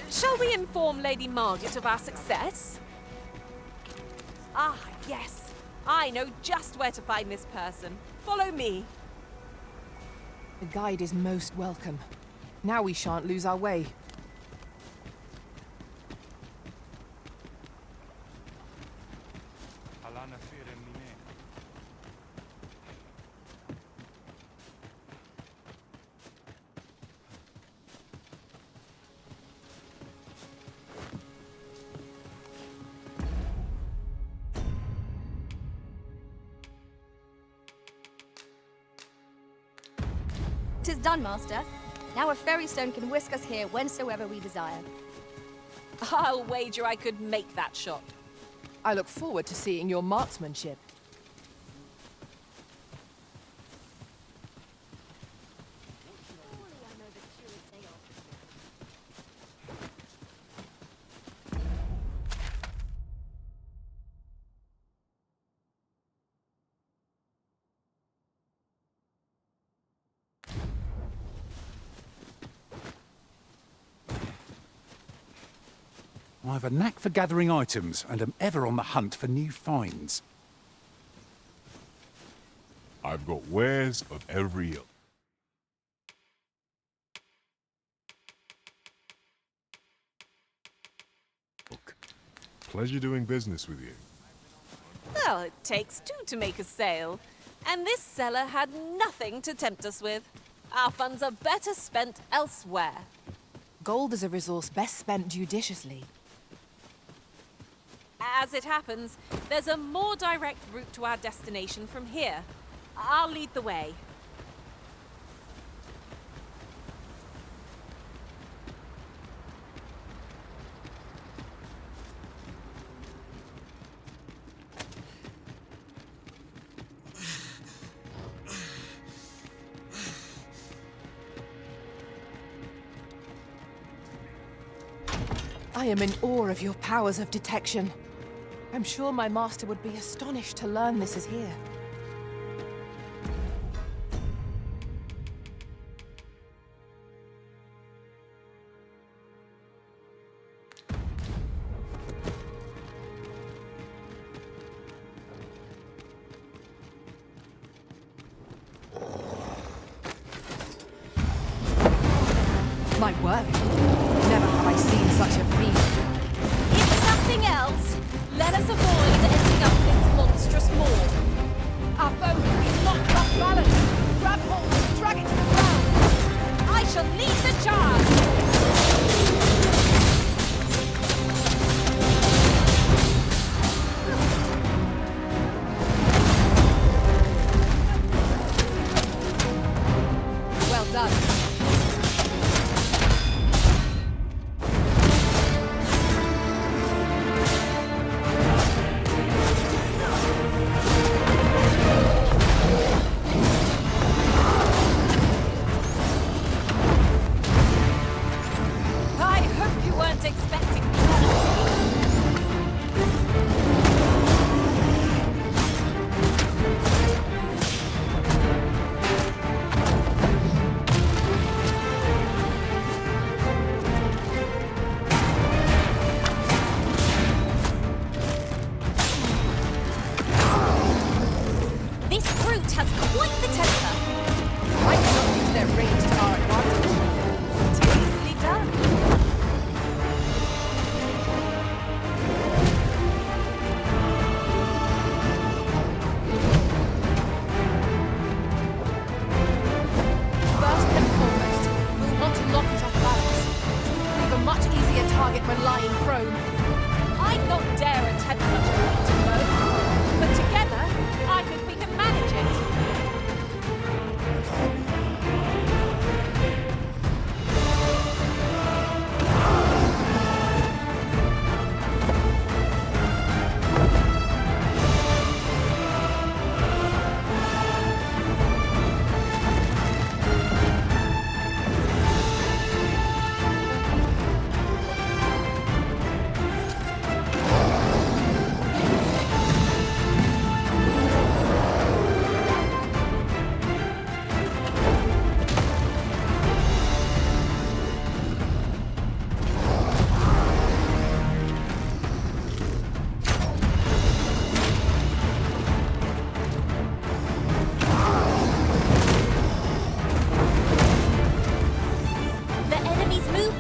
Shall we inform Lady Margaret of our success? Ah, yes. I know just where to find this person. Follow me. The guide is most welcome. Now we shan't lose our way. "'Tis done, Master. Now a ferry stone can whisk us here whensoever we desire." I'll wager I could make that shot. I look forward to seeing your marksmanship. I have a knack for gathering items and am ever on the hunt for new finds. I've got wares of every ilk. Pleasure doing business with you. Well, it takes two to make a sale. And this seller had nothing to tempt us with. Our funds are better spent elsewhere. Gold is a resource best spent judiciously. As it happens, there's a more direct route to our destination from here. I'll lead the way. I am in awe of your powers of detection. I'm sure my master would be astonished to learn this is here. My word, never have I seen such a feat. If nothing else, let us avoid ending up in its monstrous maw. Our foe has been knocked off balance. Grab hold and drag it to the ground. I shall lead the charge! Well done. I hope you weren't expecting me. This brute has quite the temper. I cannot use their range to our advantage. It's easily done. First and foremost, we'll want to knock it off balance. Prove a much easier target when lying prone. I'd not dare attempt such a feat alone, but together, I think we can manage it.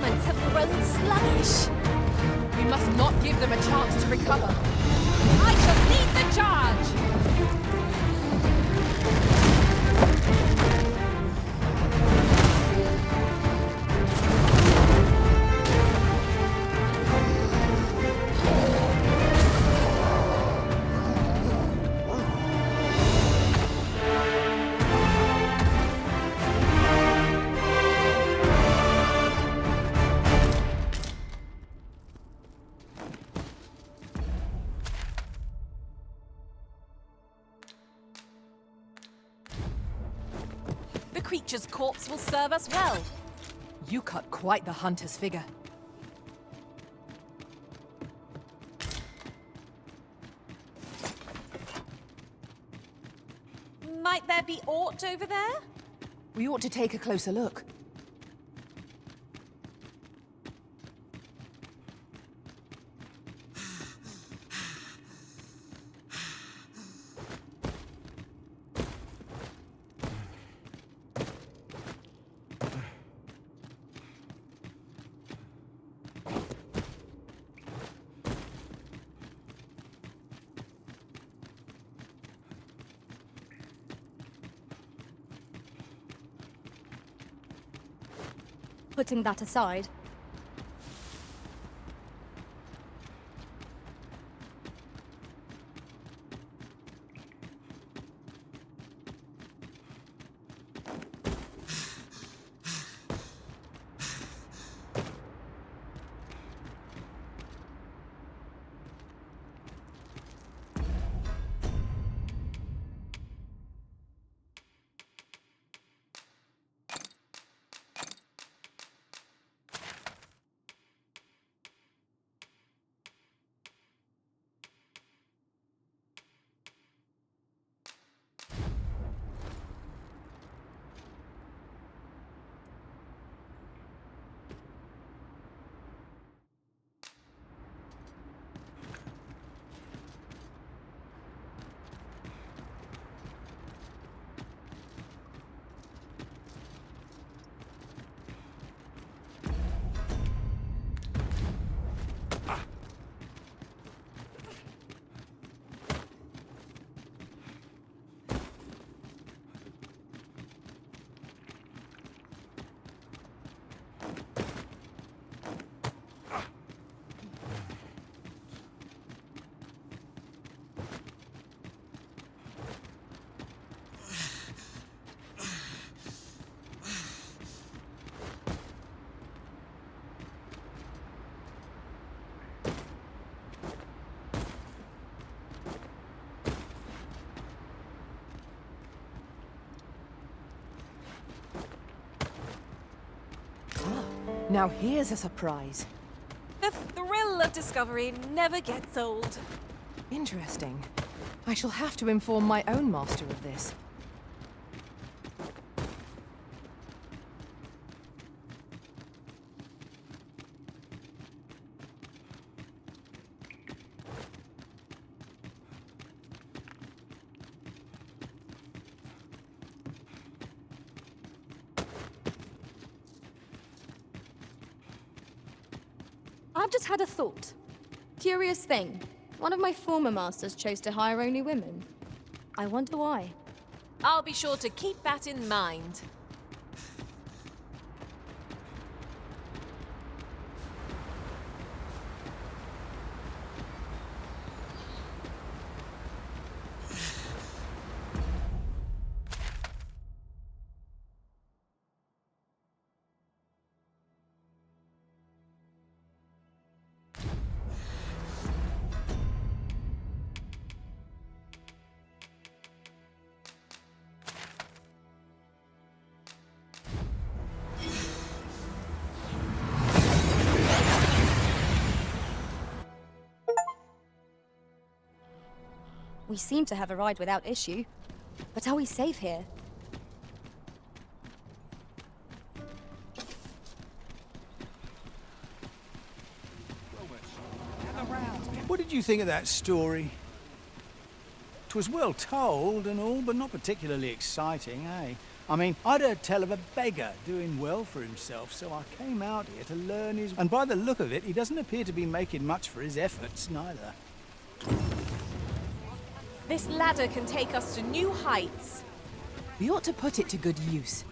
elements have grown sluggish. We must not give them a chance to recover. I shall lead the charge! The creature's corpse will serve us well. You cut quite the hunter's figure. Might there be aught over there? We ought to take a closer look. Putting that aside, Now here's a surprise. The thrill of discovery never gets old. Interesting. I shall have to inform my own master of this. I've just had a thought. Curious thing. One of my former masters chose to hire only women. I wonder why. I'll be sure to keep that in mind. We seem to have arrived without issue. But are we safe here? What did you think of that story? 'Twas well told and all, but not particularly exciting, eh? I mean, I'd heard tell of a beggar doing well for himself, so I came out here to learn his... And by the look of it, he doesn't appear to be making much for his efforts, neither. This ladder can take us to new heights. We ought to put it to good use.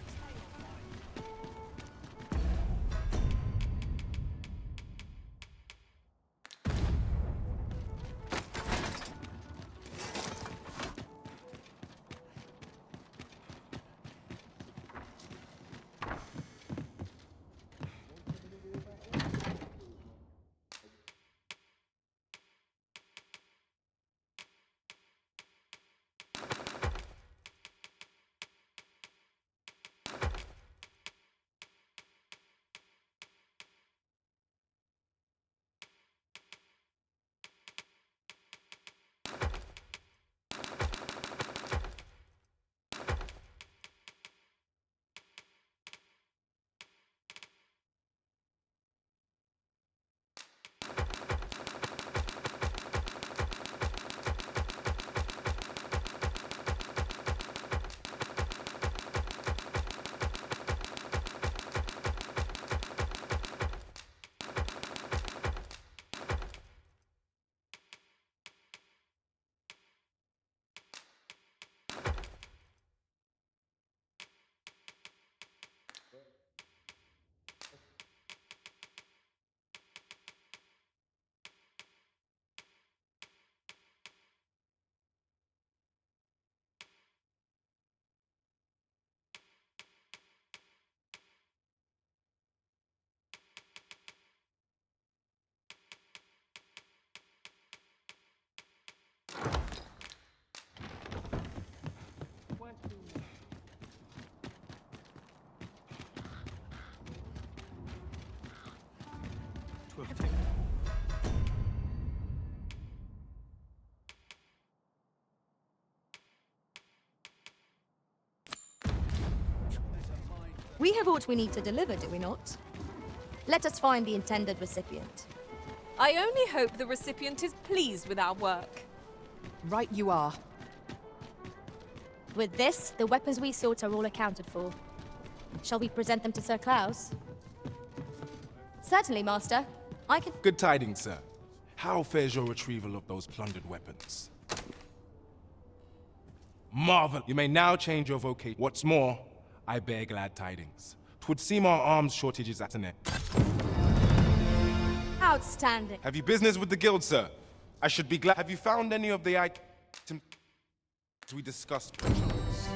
We have what we need to deliver, do we not? Let us find the intended recipient. I only hope the recipient is pleased with our work. Right you are. With this, the weapons we sought are all accounted for. Shall we present them to Sir Klaus? Certainly, Master. I can... Good tidings, sir. How fares your retrieval of those plundered weapons? Marvel! You may now change your vocation. What's more, I bear glad tidings. 'Twould seem our arms shortage is at an end. Outstanding. Have you business with the guild, sir? I should be glad. Have you found any of the items we discussed, perchance?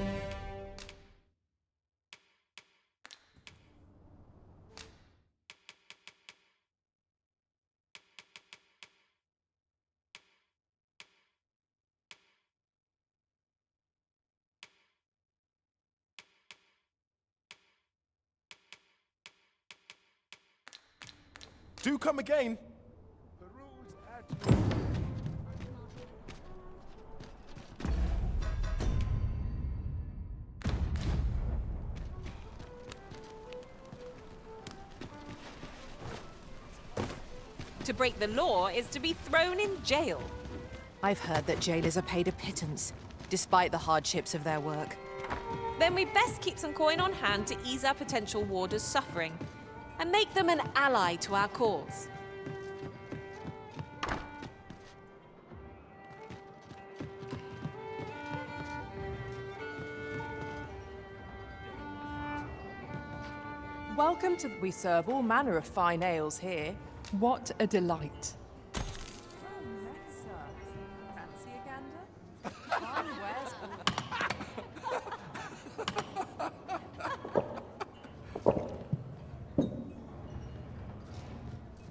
Do come again. To break the law is to be thrown in jail. I've heard that jailers are paid a pittance, despite the hardships of their work. Then we best keep some coin on hand to ease our potential warders' suffering and make them an ally to our cause. Welcome to... We serve all manner of fine ales here. What a delight. Fancy a gander?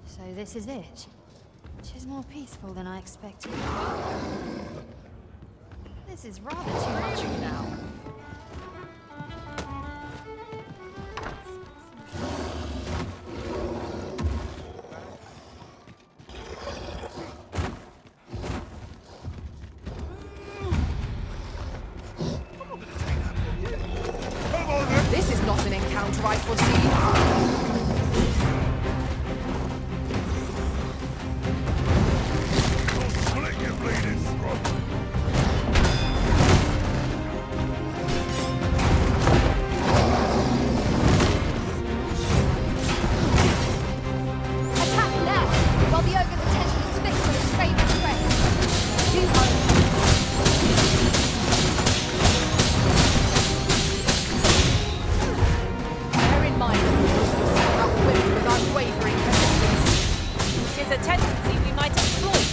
So this is it. Which is more peaceful than I expected. This is rather too much for now. This is not an encounter I foresee. is a tendency we might exploit,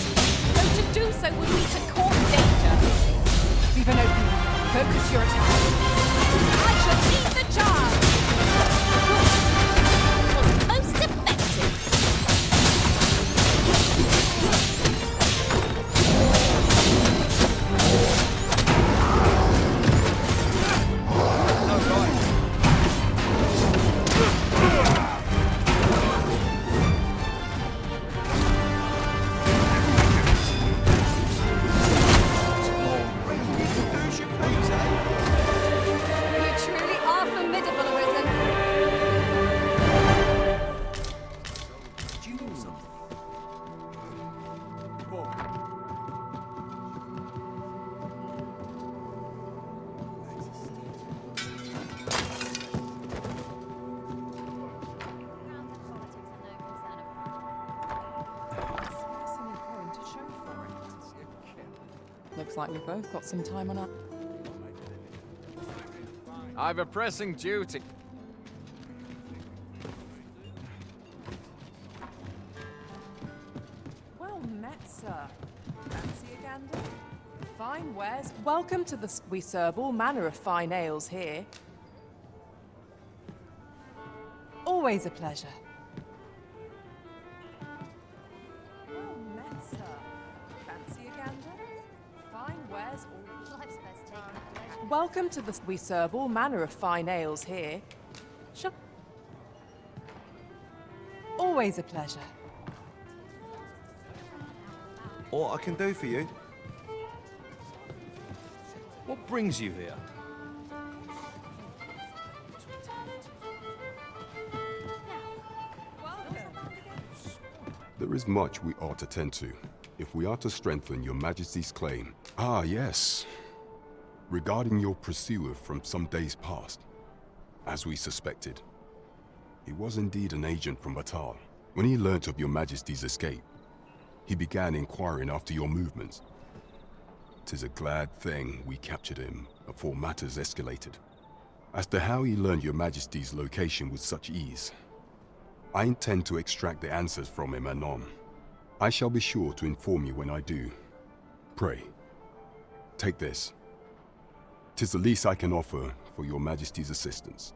though to do so would be to court danger. Leave an opening. Focus your attack. I shall lead the charge! Was most effective. You truly are formidable, Arisen. Looks like we both got some time on our... I've a pressing duty. Well met, sir. Fancy a gander? Fine wares. Welcome to the... We serve all manner of fine ales here. Always a pleasure. Well met, sir. Fancy a gander? Fine wares all... Welcome to the... We serve all manner of fine ales here. Sure. Always a pleasure. What I can do for you? What brings you here? There is much we ought to tend to, if we are to strengthen your Majesty's claim. Ah, yes. Regarding your pursuer from some days past. As we suspected, he was indeed an agent from Batal. When he learnt of your Majesty's escape, he began inquiring after your movements. 'Tis a glad thing we captured him before matters escalated. As to how he learned your Majesty's location with such ease, I intend to extract the answers from him anon. I shall be sure to inform you when I do. Pray, take this. 'Tis the least I can offer for your Majesty's assistance.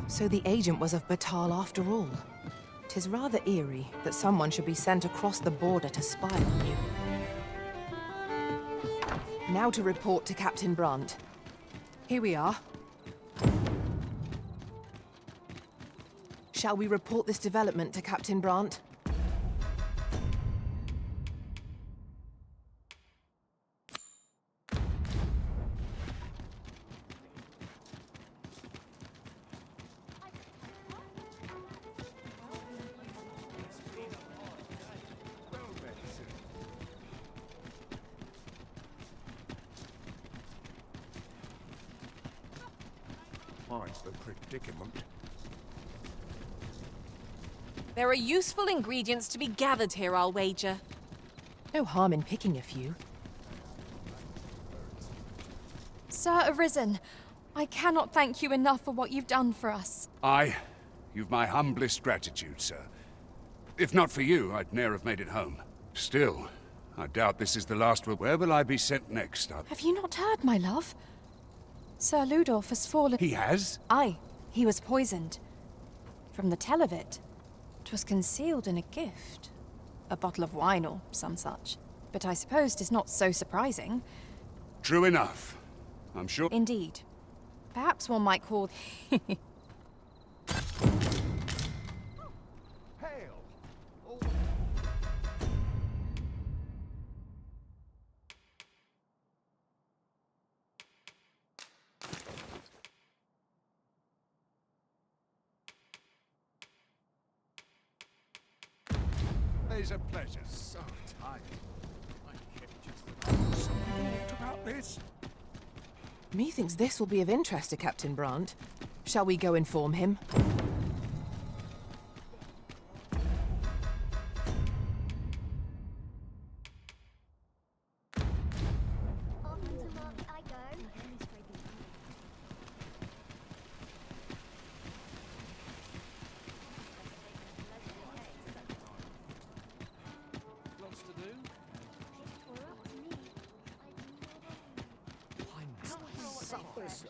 So the agent was of Batal after all. 'Tis rather eerie that someone should be sent across the border to spy on you. Now to report to Captain Brandt. Here we are. Shall we report this development to Captain Brandt? Mine's the predicament. There are useful ingredients to be gathered here, I'll wager. No harm in picking a few. Sir Arisen, I cannot thank you enough for what you've done for us. You've my humblest gratitude, sir. If not for you, I'd ne'er have made it home. Still, I doubt this is the last. Where will I be sent next? Have you not heard, my love? Sir Ludolf has fallen. He has? Aye, he was poisoned. From the tell of it, 'twas concealed in a gift. A bottle of wine or some such. But I suppose 'tis not so surprising. True enough. I'm sure. Indeed. Perhaps one might call... It's a pleasure. So tired. I kept just about this. Methinks this will be of interest to Captain Brandt. Shall we go inform him? this.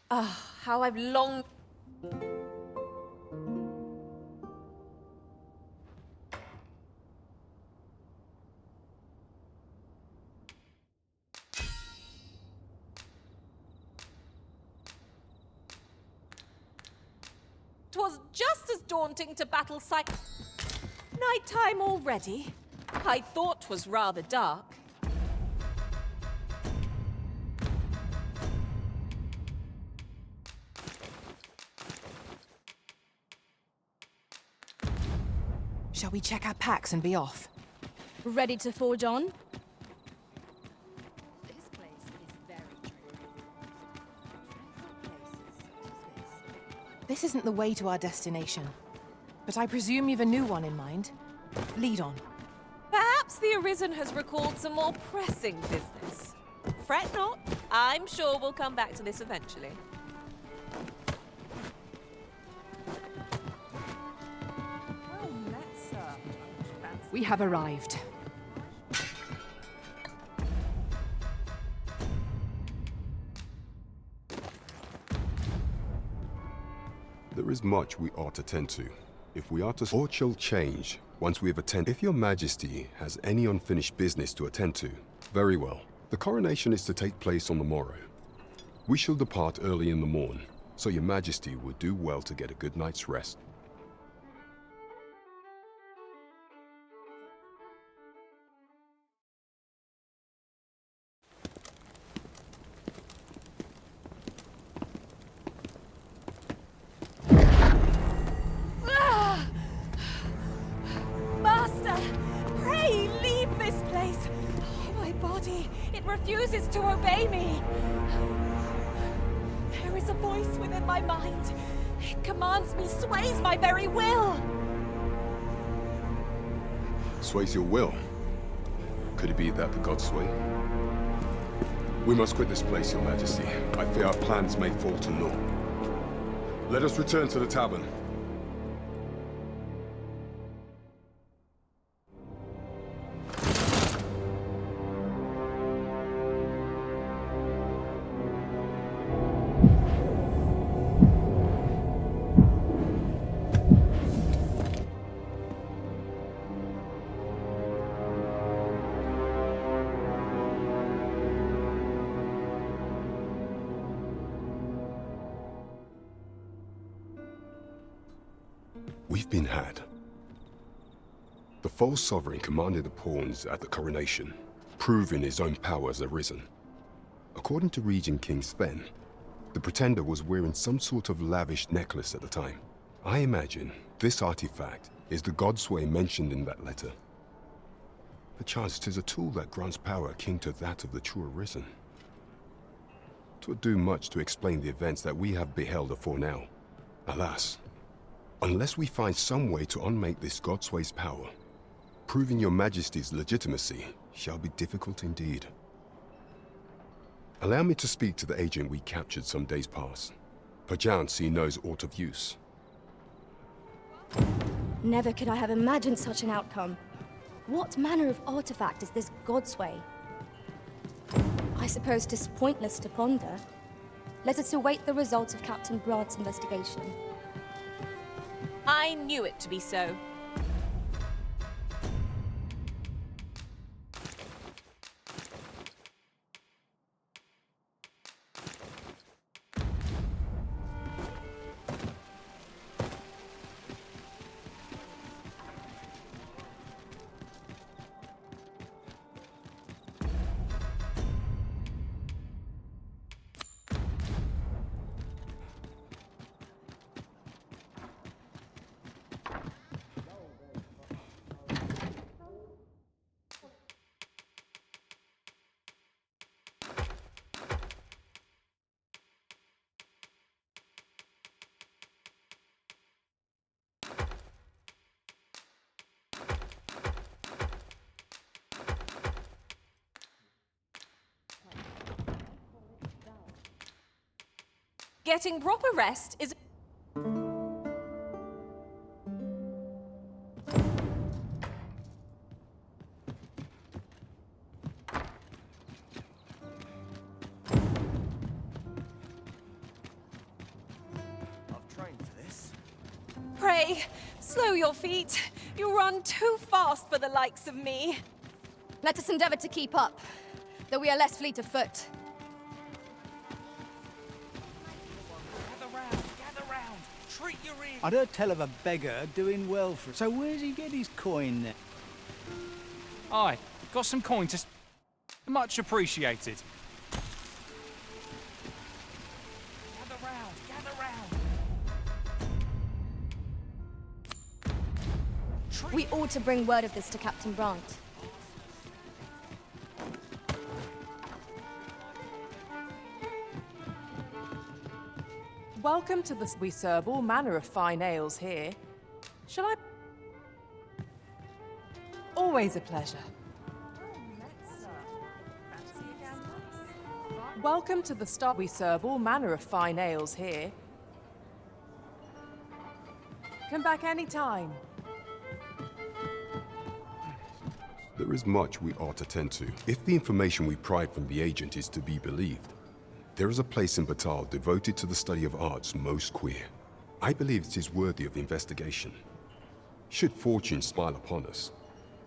Ah, how I've longed. Twas just as daunting to battle Nighttime already? I thought 'twas rather dark. Shall we check our packs and be off? Ready to forge on? This place is very This isn't the way to our destination. But I presume you've a new one in mind. Lead on. Perhaps the Arisen has recalled some more pressing business. Fret not. I'm sure we'll come back to this eventually. We have arrived. There is much we ought to tend to. If we are to or shall change once we have attended. If your majesty has any unfinished business to attend to, very well. The coronation is to take place on the morrow. We shall depart early in the morn, so your majesty would do well to get a good night's rest. Master, pray leave this place. Oh, my body, it refuses to obey me. There is a voice within my mind. It commands me, sways my very will. Sways your will? Could it be that the gods sway? We must quit this place, your majesty. I fear our plans may fall to naught. Let us return to the tavern. We've been had. The false sovereign commanded the pawns at the coronation, proving his own power as Arisen. According to Regent King Sven, the pretender was wearing some sort of lavish necklace at the time. I imagine this artifact is the Godsway mentioned in that letter. Perchance 'tis a tool that grants power akin to that of the true Arisen. 'Twould do much to explain the events that we have beheld afore now. Alas, unless we find some way to unmake this Godsway's power, proving your majesty's legitimacy shall be difficult indeed. Allow me to speak to the agent we captured some days past. Perchance he knows aught of use. Never could I have imagined such an outcome. What manner of artifact is this Godsway? I suppose 'tis pointless to ponder. Let us await the results of Captain Brad's investigation. I knew it to be so. Getting proper rest is... Pray, slow your feet. You run too fast for the likes of me. Let us endeavor to keep up, though we are less fleet of foot. Gather round. Treat your ear. I'd heard tell of a beggar doing well for it. So where's he get his coin then? Aye, got some coin to... Much appreciated. Gather round. We ought to bring word of this to Captain Brant. Welcome to the... We serve all manner of fine ales here. Shall I... Always a pleasure. Welcome to the Star... We serve all manner of fine ales here. Come back any time. There is much we ought to tend to. If the information we pry from the agent is to be believed, there is a place in Batal devoted to the study of arts most queer. I believe it is worthy of investigation. Should fortune smile upon us,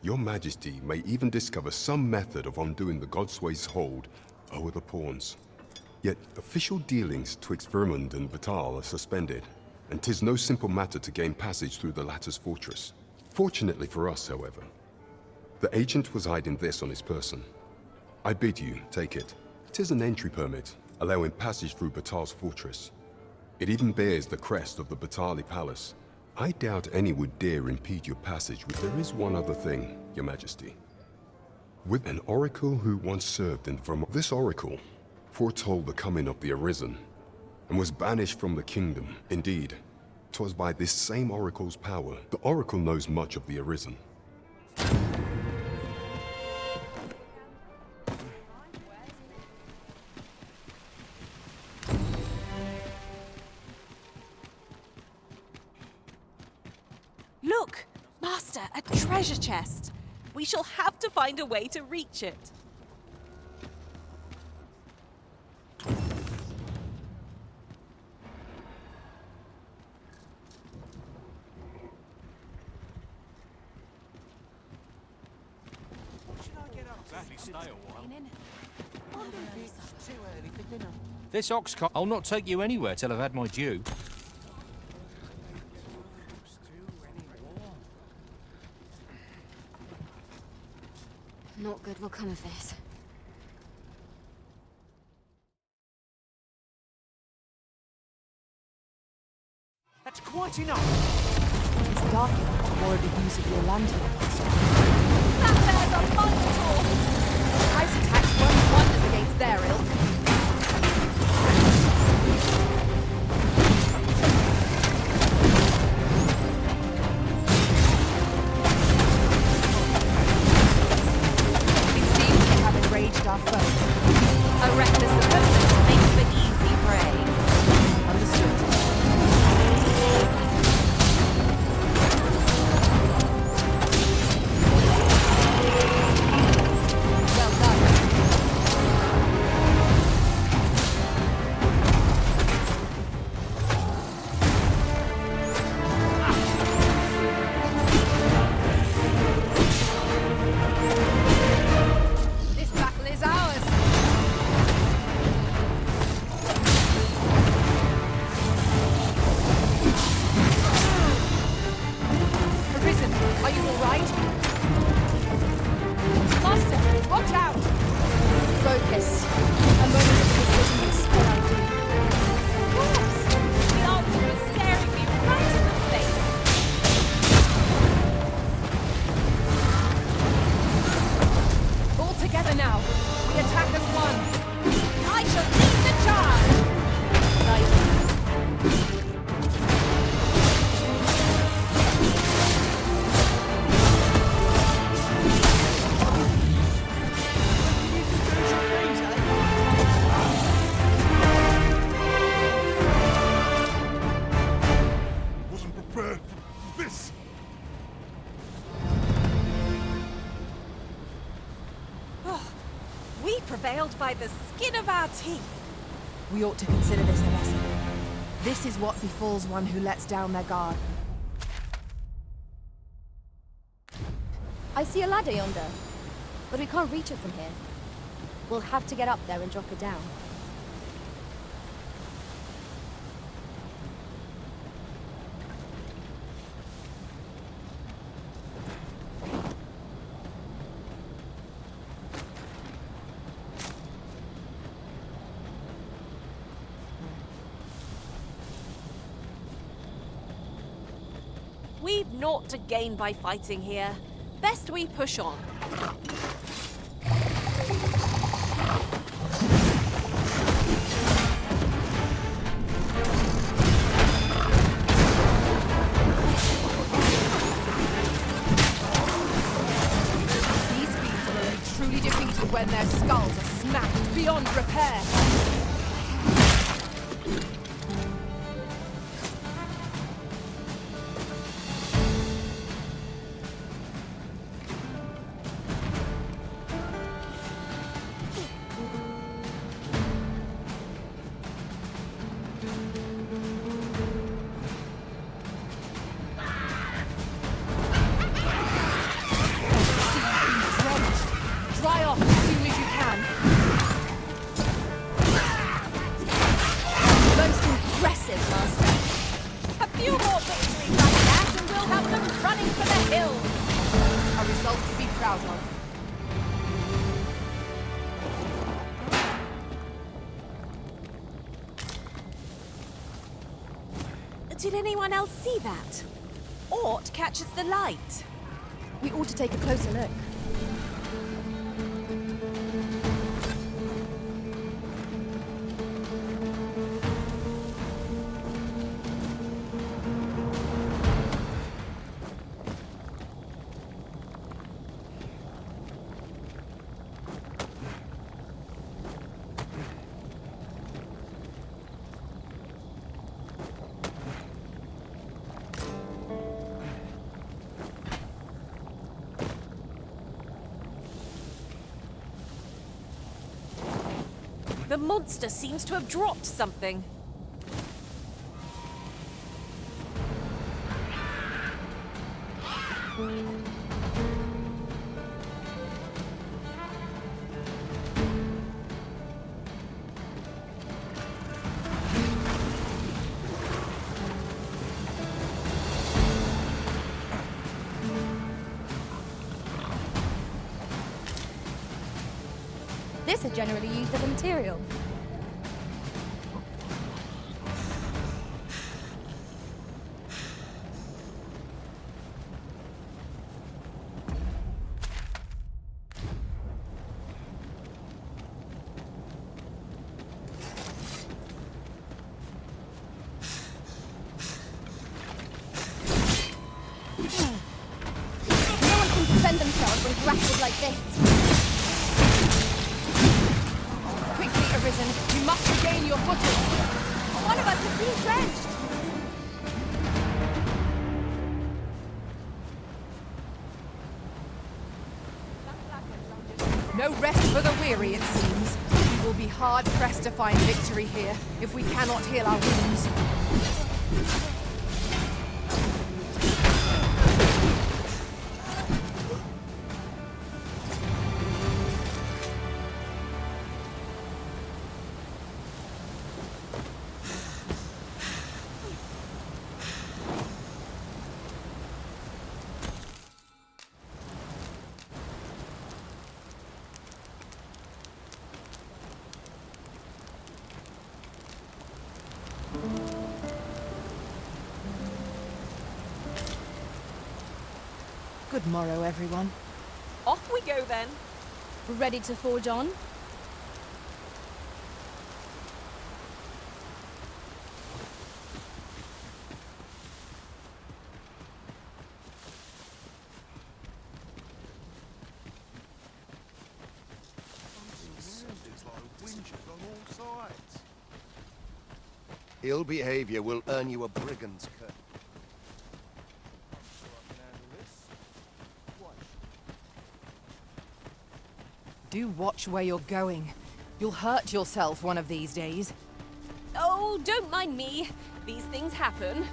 your majesty may even discover some method of undoing the Godsway's hold over the pawns. Yet official dealings twixt Vermund and Batal are suspended, and 'tis no simple matter to gain passage through the latter's fortress. Fortunately for us, however, the agent was hiding this on his person. I bid you take it. 'Tis an entry permit, allowing passage through Batal's fortress. It even bears the crest of the Batali Palace. I doubt any would dare impede your passage, but there is one other thing, your majesty. With an oracle who once served in Vermont, this oracle foretold the coming of the Arisen, and was banished from the kingdom. Indeed, 'twas by this same oracle's power. The oracle knows much of the Arisen. Look, Master, a treasure chest. We shall have to find a way to reach it. This ox cart... I'll not take you anywhere till I've had my due. Not good will come of this. That's quite enough. It's dark enough to borrow the use of your lantern, Master. That bears a Minotaur! Ice attacks work wonders against their ilk. It seems we have enraged our foe. A reckless opponent makes for easy prey. Understood. Well done. prevailed by the skin of our teeth. We ought to consider this a lesson. This is what befalls one who lets down their guard. I see a ladder yonder, but we can't reach it from here. We'll have to get up there and drop it down. We've naught to gain by fighting here. Best we push on. These beings are only truly defeated when their skulls are smashed beyond repair. Dry off as soon as you can. Most impressive, Master. A few more victories like that and we'll have them running for the hills. A result to be proud of. Did anyone else see that? Aught catches the light. We ought to take a closer look. The monster seems to have dropped something. This is generally used as a material. No one can defend themselves when grappled like this. Quickly, Arisen. You must regain your footing. One of us is being drenched. No rest for the weary, it seems. We will be hard-pressed to find victory here if we cannot heal our wounds. Good morrow, everyone. Off we go then. Ready to forge on? Ill behavior will earn you a brigand's curse. Do watch where you're going. You'll hurt yourself one of these days. Oh, don't mind me. These things happen.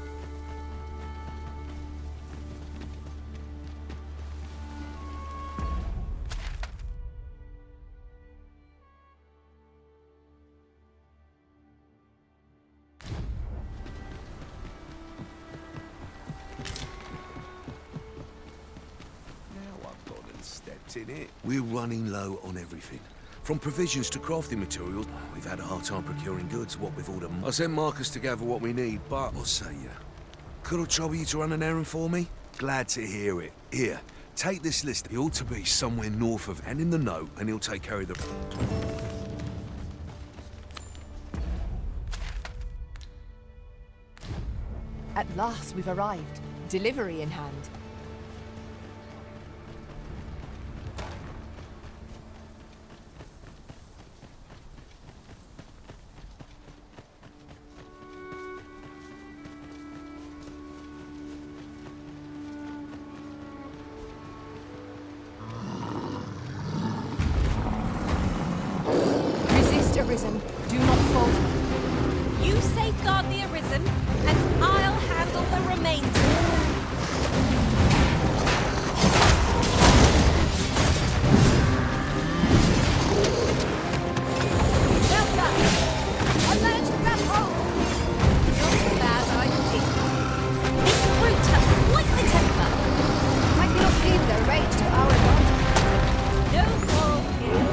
In it. We're running low on everything. From provisions to crafting materials, we've had a hard time procuring goods, what with all the... I sent Marcus to gather what we need, but what say you? Could I trouble you to run an errand for me? Glad to hear it. Here, take this list. He ought to be somewhere north of... and in the note, and he'll take care of the... At last we've arrived. Delivery in hand. Arisen. Do not falter. You safeguard the Arisen, and I'll handle the remainder. Well done. I managed to grab hold. Not so bad, I think. This brute has quite the temper. Might we not leave their rage to our advantage? No fault here.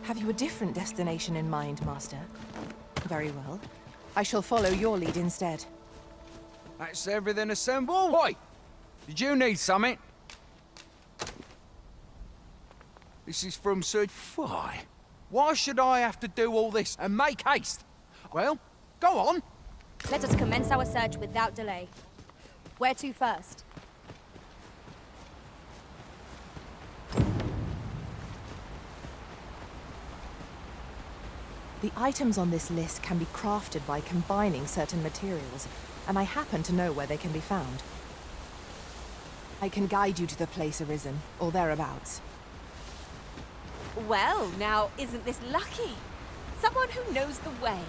Have you a different destination in mind, Master? Very well. I shall follow your lead instead. That's everything assembled? Oi! Did you need something? This is from Sir... Why? Why should I have to do all this and make haste? Well, go on. Let us commence our search without delay. Where to first? The items on this list can be crafted by combining certain materials, and I happen to know where they can be found. I can guide you to the place Arisen, or thereabouts. Well, now, isn't this lucky? Someone who knows the way.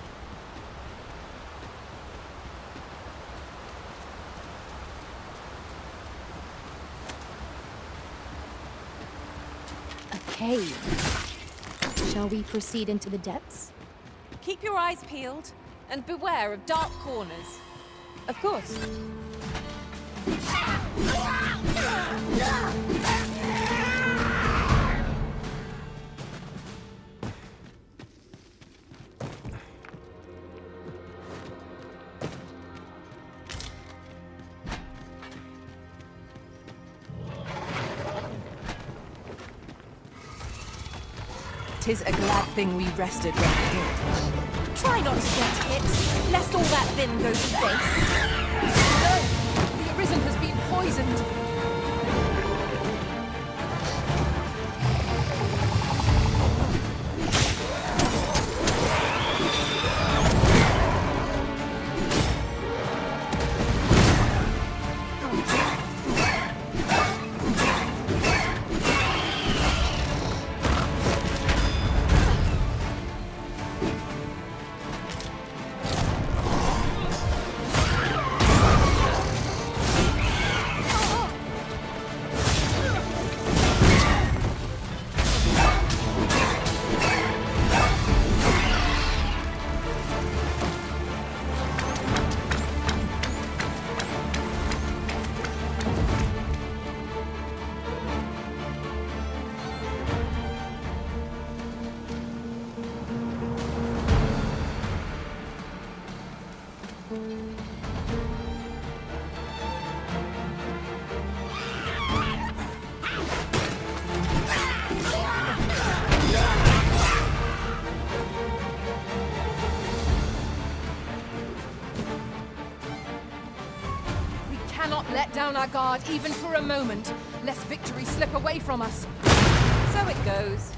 A cave. Shall we proceed into the depths? Keep your eyes peeled, and beware of dark corners. Of course. Tis a glad thing we rested when we did. Try not to get hit, lest all that vim go to base. No! The Arisen has been poisoned! We cannot let down our guard even for a moment, lest victory slip away from us. So it goes.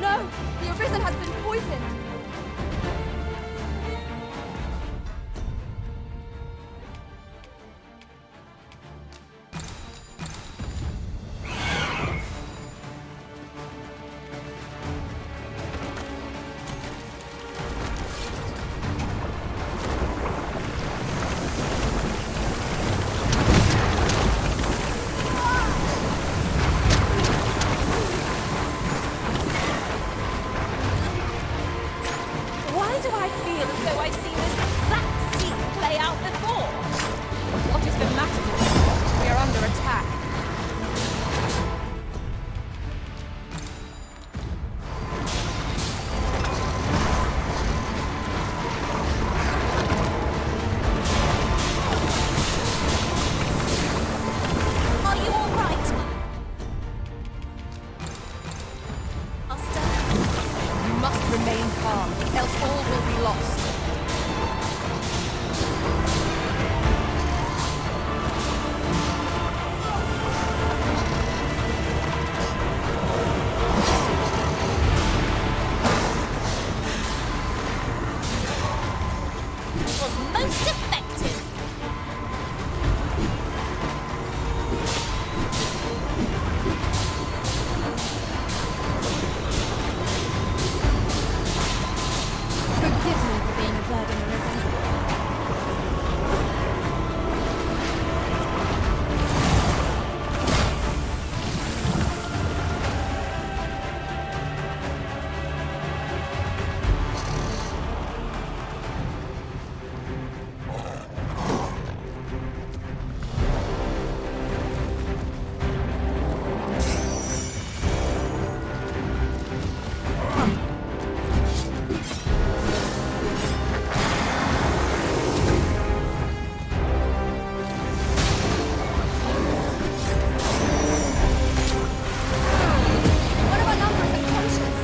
No! The Arisen has been poisoned! Why do I feel as though I've seen this exact scene play out before? What is the matter with us? We are under attack. Are you all right? Master? You must remain calm, else all will be lost. It was most effective. Forgive me for being a burden, Arisen. One of our numbers is conscious.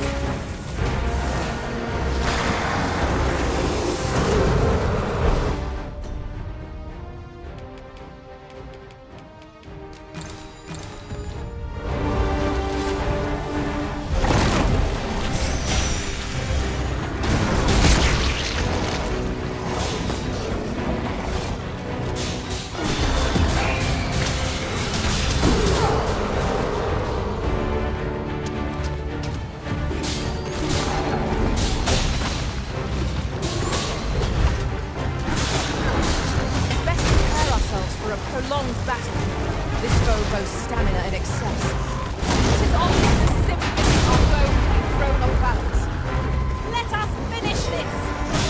Best prepare ourselves for a prolonged battle. This foe boasts stamina in excess. It is obvious the simply our foe has been thrown off balance. Let us finish this.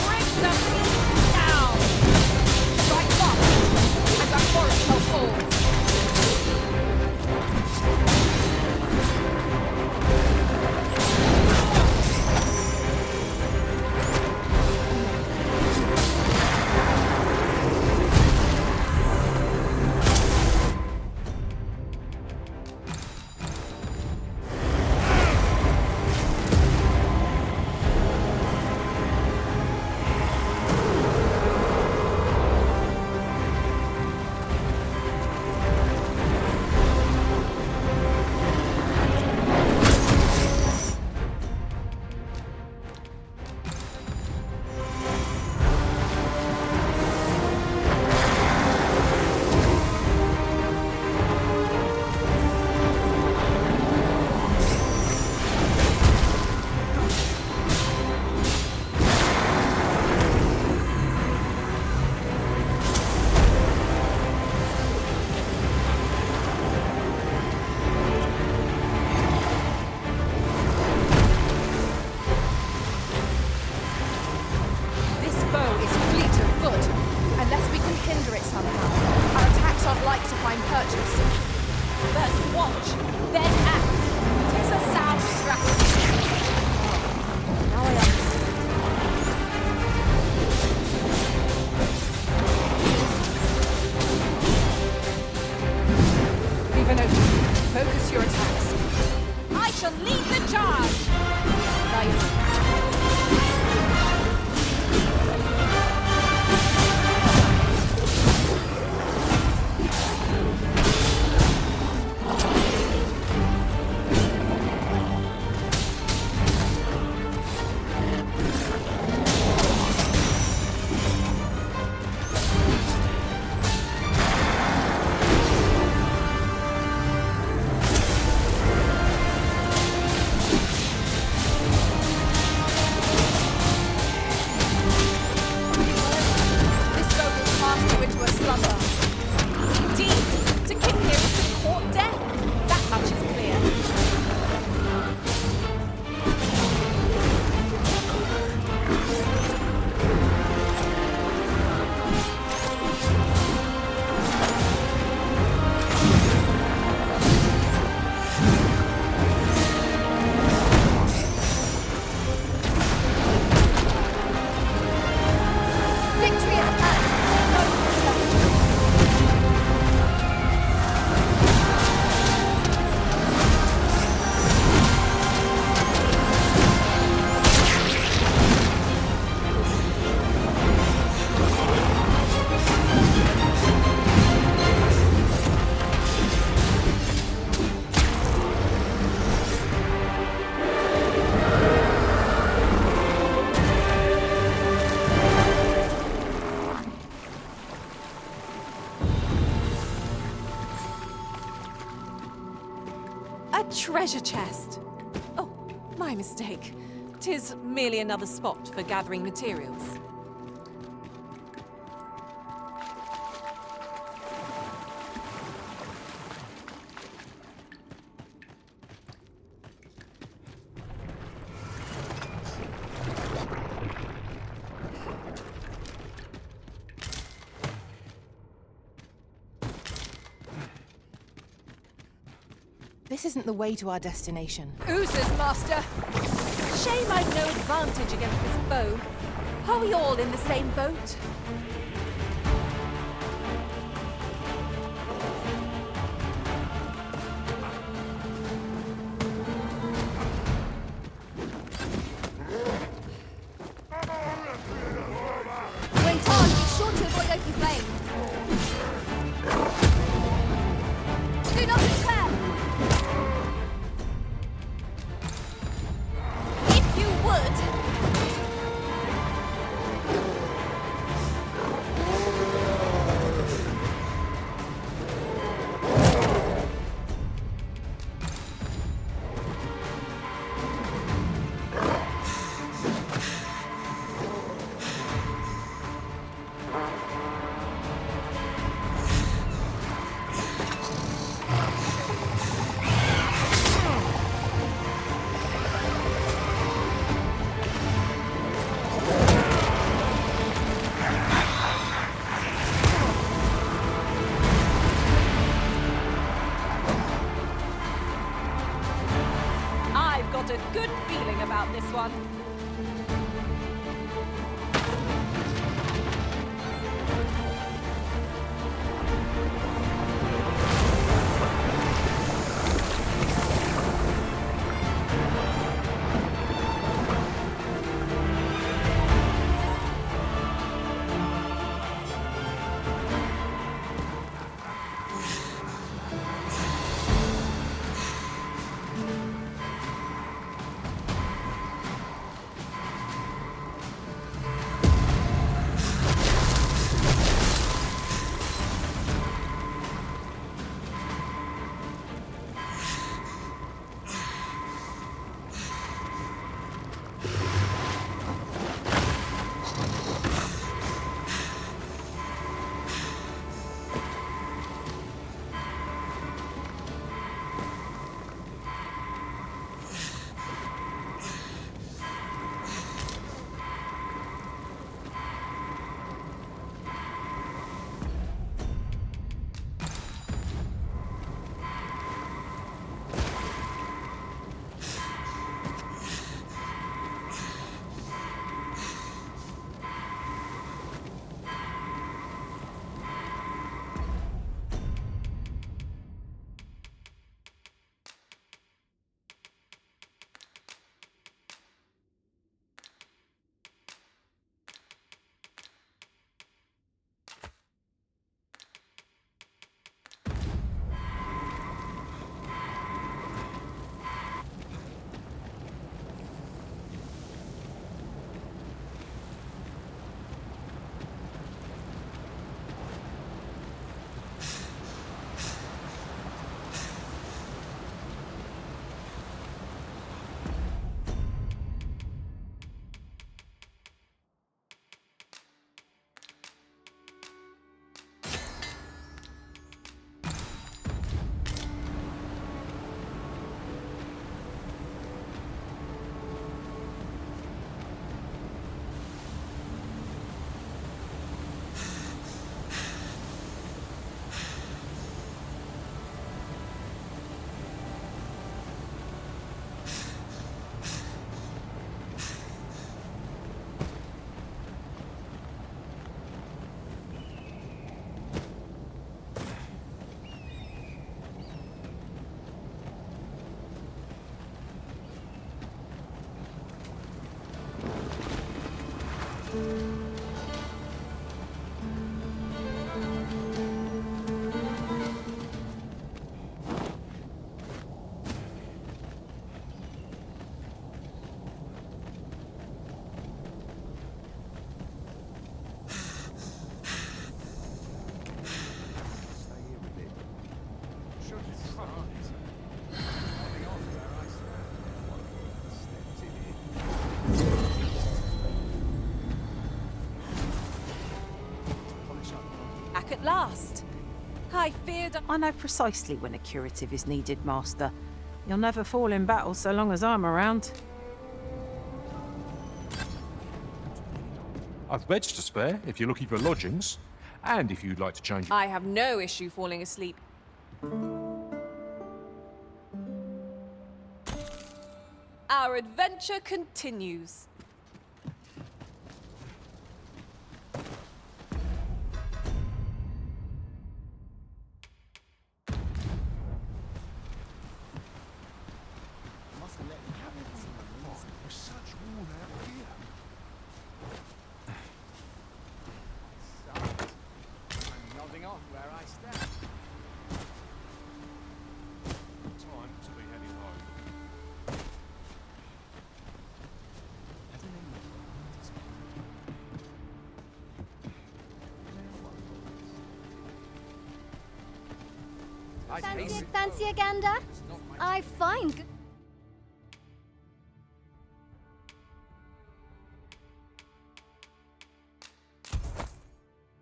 Bring the beast down. Strike fast, and our forest shall fall. somehow. Our attacks aren't like to find purchase. First watch, then act. Tis a sound strategy. Now I understand. Leave an opening. Focus your attacks. I shall lead the charge. Right. A treasure chest. Oh, my mistake. 'Tis merely another spot for gathering materials. This isn't the way to our destination. Oozes, master! Shame I've no advantage against this foe. Are we all in the same boat? Wait on, be sure to avoid open flame. Do not despair! If you would! I've got a good feeling about this one. last. I feared... I know precisely when a curative is needed, Master. You'll never fall in battle so long as I'm around. I've beds to spare if you're looking for lodgings, and if you'd like to change... I have no issue falling asleep. Our adventure continues. Fancy a gander? I find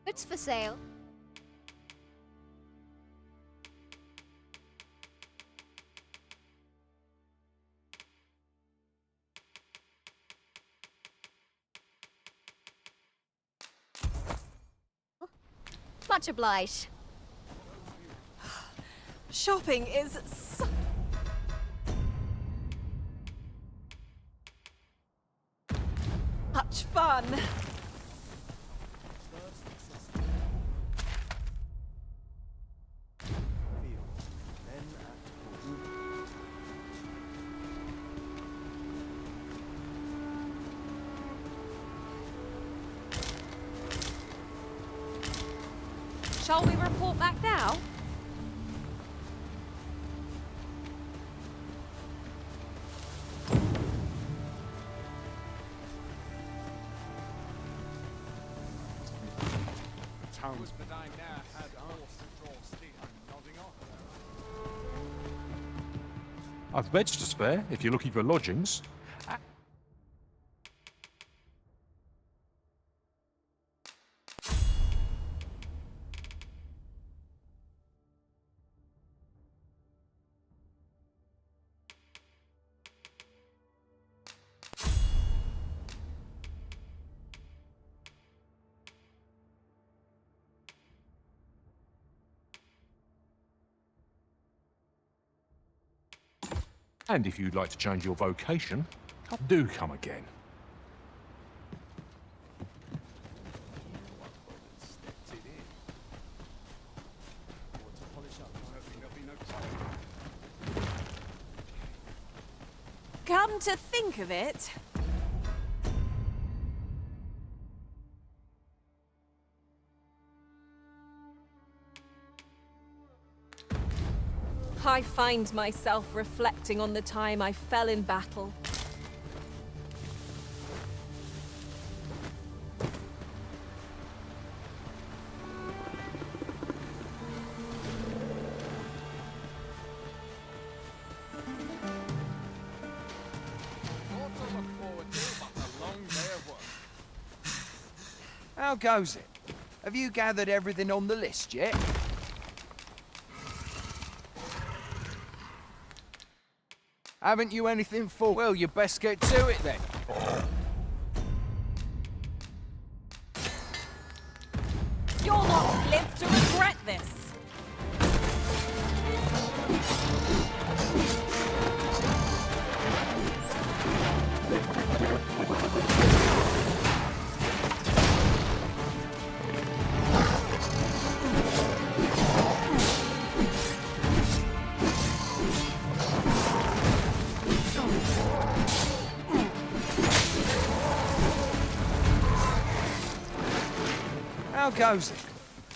goods for sale. Much obliged. Shopping is such fun. Shall we report back now? I've beds to spare if you're looking for lodgings. And if you'd like to change your vocation, do come again. Come to think of it, I find myself reflecting on the time I fell in battle. How goes it? Have you gathered everything on the list yet? Haven't you anything for? Well, you best get to it then. You'll not live to regret this. How goes it?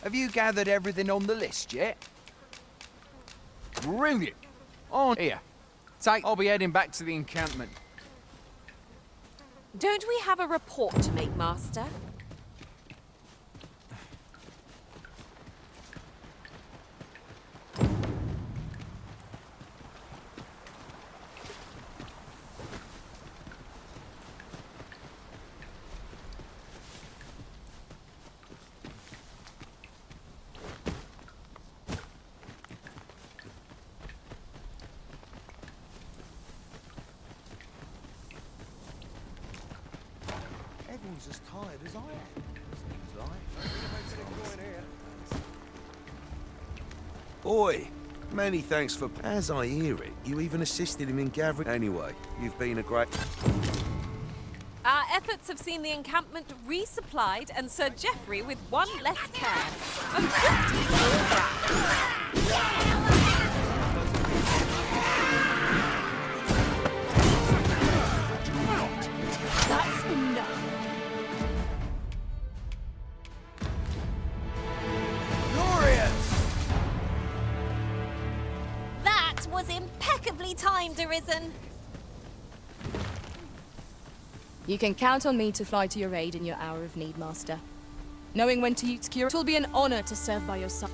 Have you gathered everything on the list yet? Brilliant! On here. I'll be heading back to the encampment. Don't we have a report to make, Master? He's as tired as I am. Seems like. Oi! Many thanks for... As I hear it, you even assisted him in gathering... Anyway, you've been a great... Our efforts have seen the encampment resupplied and Sir Geoffrey with one less care. A That's enough. That was impeccably timed, Arisen. You can count on me to fly to your aid in your hour of need, Master. Knowing when to use cure, it will be an honor to serve by your side.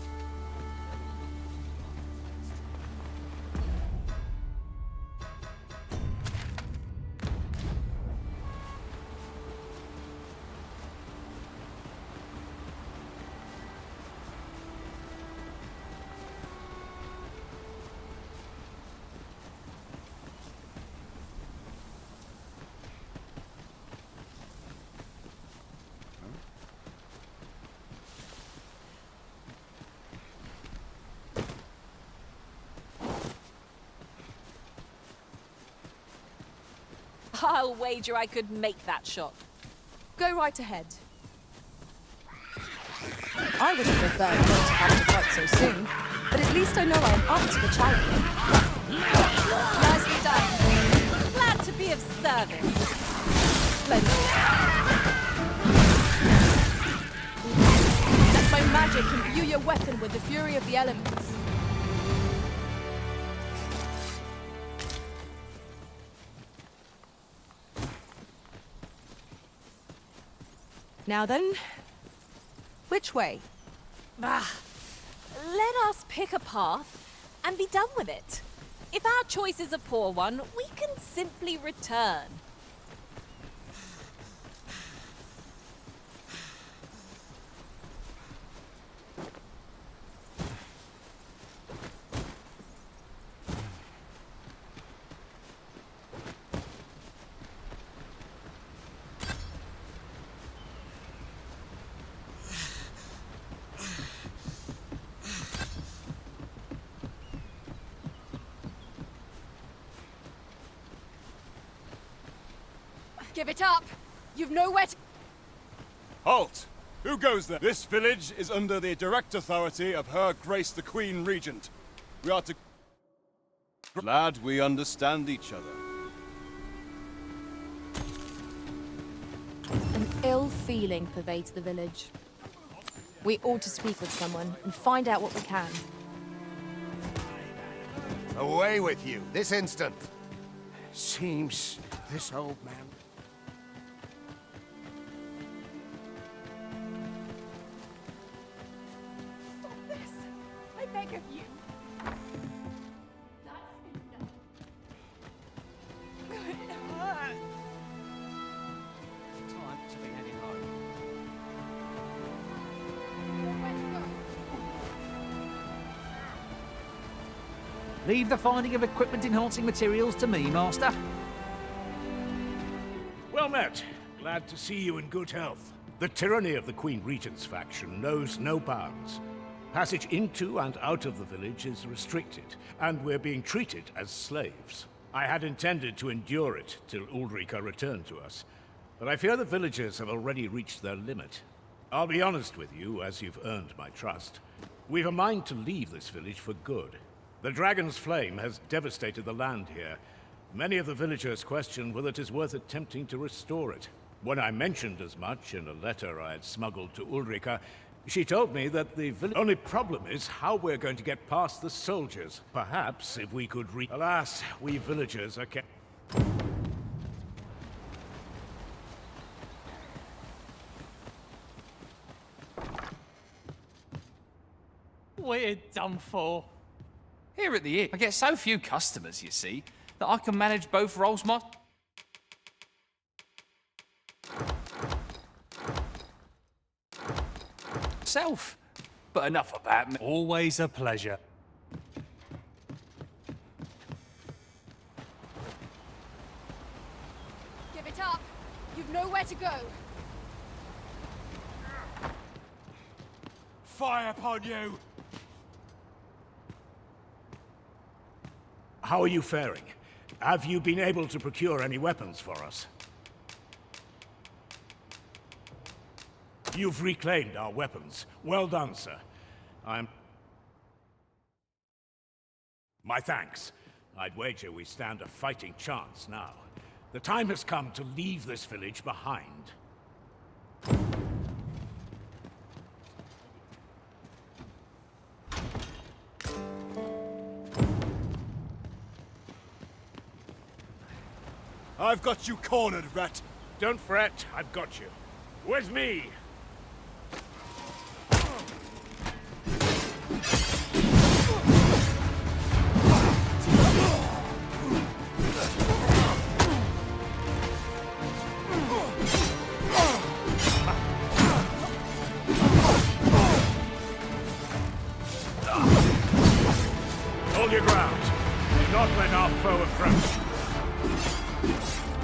I'll wager I could make that shot. Go right ahead. I would have preferred not to have to fight so soon, but at least I know I am up to the challenge. Nicely done. Glad to be of service. Splendid. Let my magic imbue your weapon with the fury of the elements. Now then, which way? Let us pick a path and be done with it. If our choice is a poor one, we can simply return. Give it up! You've nowhere to... Halt! Who goes there? This village is under the direct authority of Her Grace the Queen Regent. We are to... Glad we understand each other. An ill feeling pervades the village. We ought to speak with someone and find out what we can. Away with you, this instant. Seems this old man... I beg of you. Time to be heading home. Leave the finding of equipment-enhancing materials to me, Master. Well met. Glad to see you in good health. The tyranny of the Queen Regent's faction knows no bounds. Passage into and out of the village is restricted, and we're being treated as slaves. I had intended to endure it till Ulrika returned to us, but I fear the villagers have already reached their limit. I'll be honest with you, as you've earned my trust. We've a mind to leave this village for good. The Dragon's Flame has devastated the land here. Many of the villagers question whether it is worth attempting to restore it. When I mentioned as much in a letter I had smuggled to Ulrika, she told me that the only problem is how we're going to get past the soldiers. Perhaps if we could Alas, we villagers are kept... We're done for. Here at the inn, I get so few customers, you see, that I can manage both roles myself. But enough about me. Always a pleasure. Give it up! You've nowhere to go! fire upon you! How are you faring? Have you been able to procure any weapons for us? You've reclaimed our weapons. Well done, sir. My thanks. I'd wager we stand a fighting chance now. The time has come to leave this village behind. I've got you cornered, rat. Don't fret, I've got you. With me! Hold your ground. Do not let our foe approach.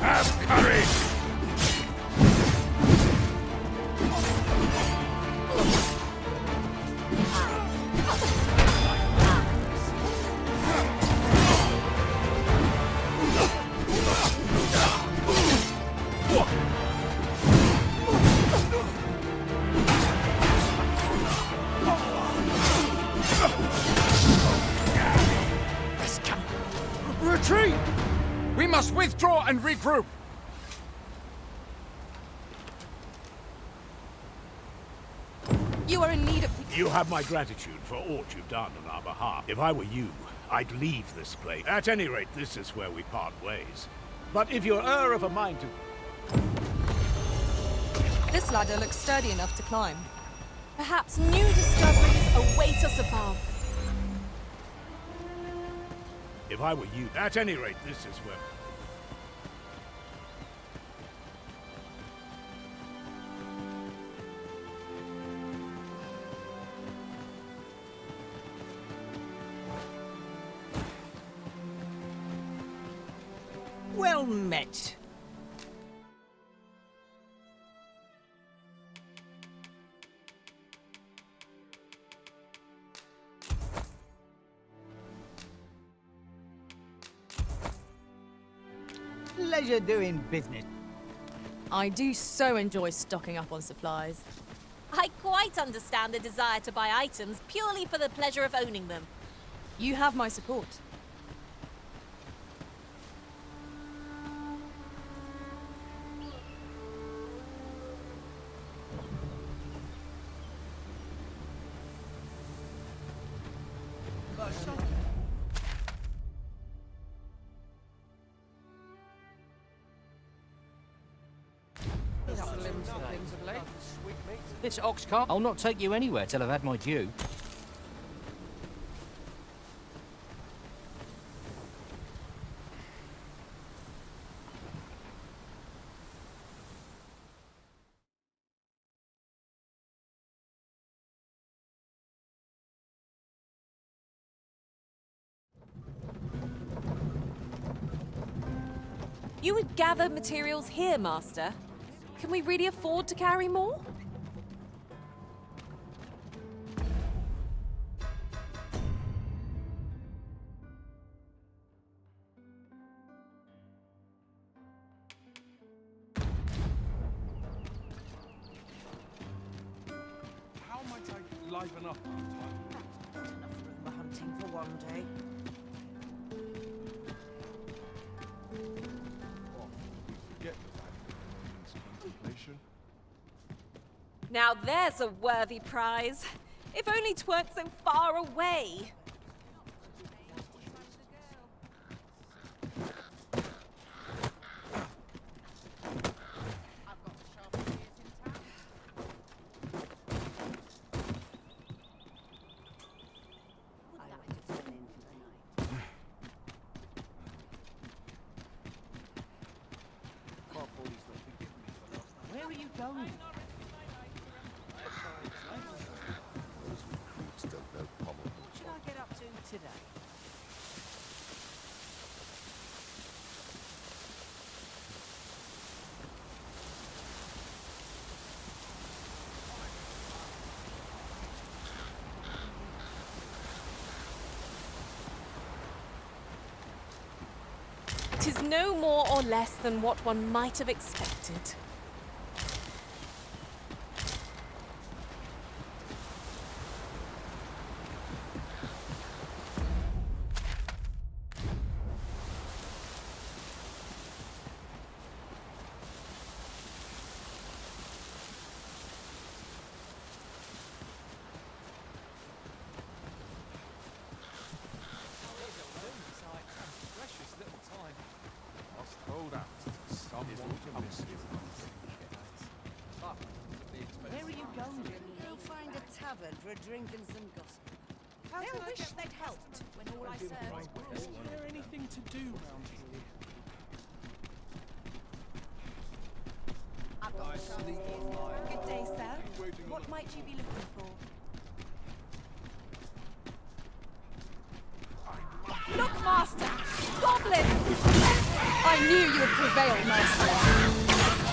Have courage! Retreat! We must withdraw and regroup! You are in need of... You have my gratitude for all you've done on our behalf. If I were you, I'd leave this place. At any rate, this is where we part ways. But if you're of a mind to... This ladder looks sturdy enough to climb. Perhaps new discoveries await us above. If I were you... At any rate, this is where... Well met. Pleasure doing business. I do so enjoy stocking up on supplies. I quite understand the desire to buy items purely for the pleasure of owning them. You have my support. This ox cart, I'll not take you anywhere till I've had my due. You would gather materials here, Master. Can we really afford to carry more? How might I liven up our time? Not enough room for hunting for one day. Forget that contemplation. Now there's a worthy prize. If only 'tweren't so far away. Where are you going? What should I get up to today? It is no more or less than what one might have expected. Where are you going? Go find a tavern for a drink and some gossip. They'll wish they'd helped when all I served was Is there anything to do round here? I've got Good day, sir. What might you be looking for? Look, Master! Goblin! I knew you would prevail, Master.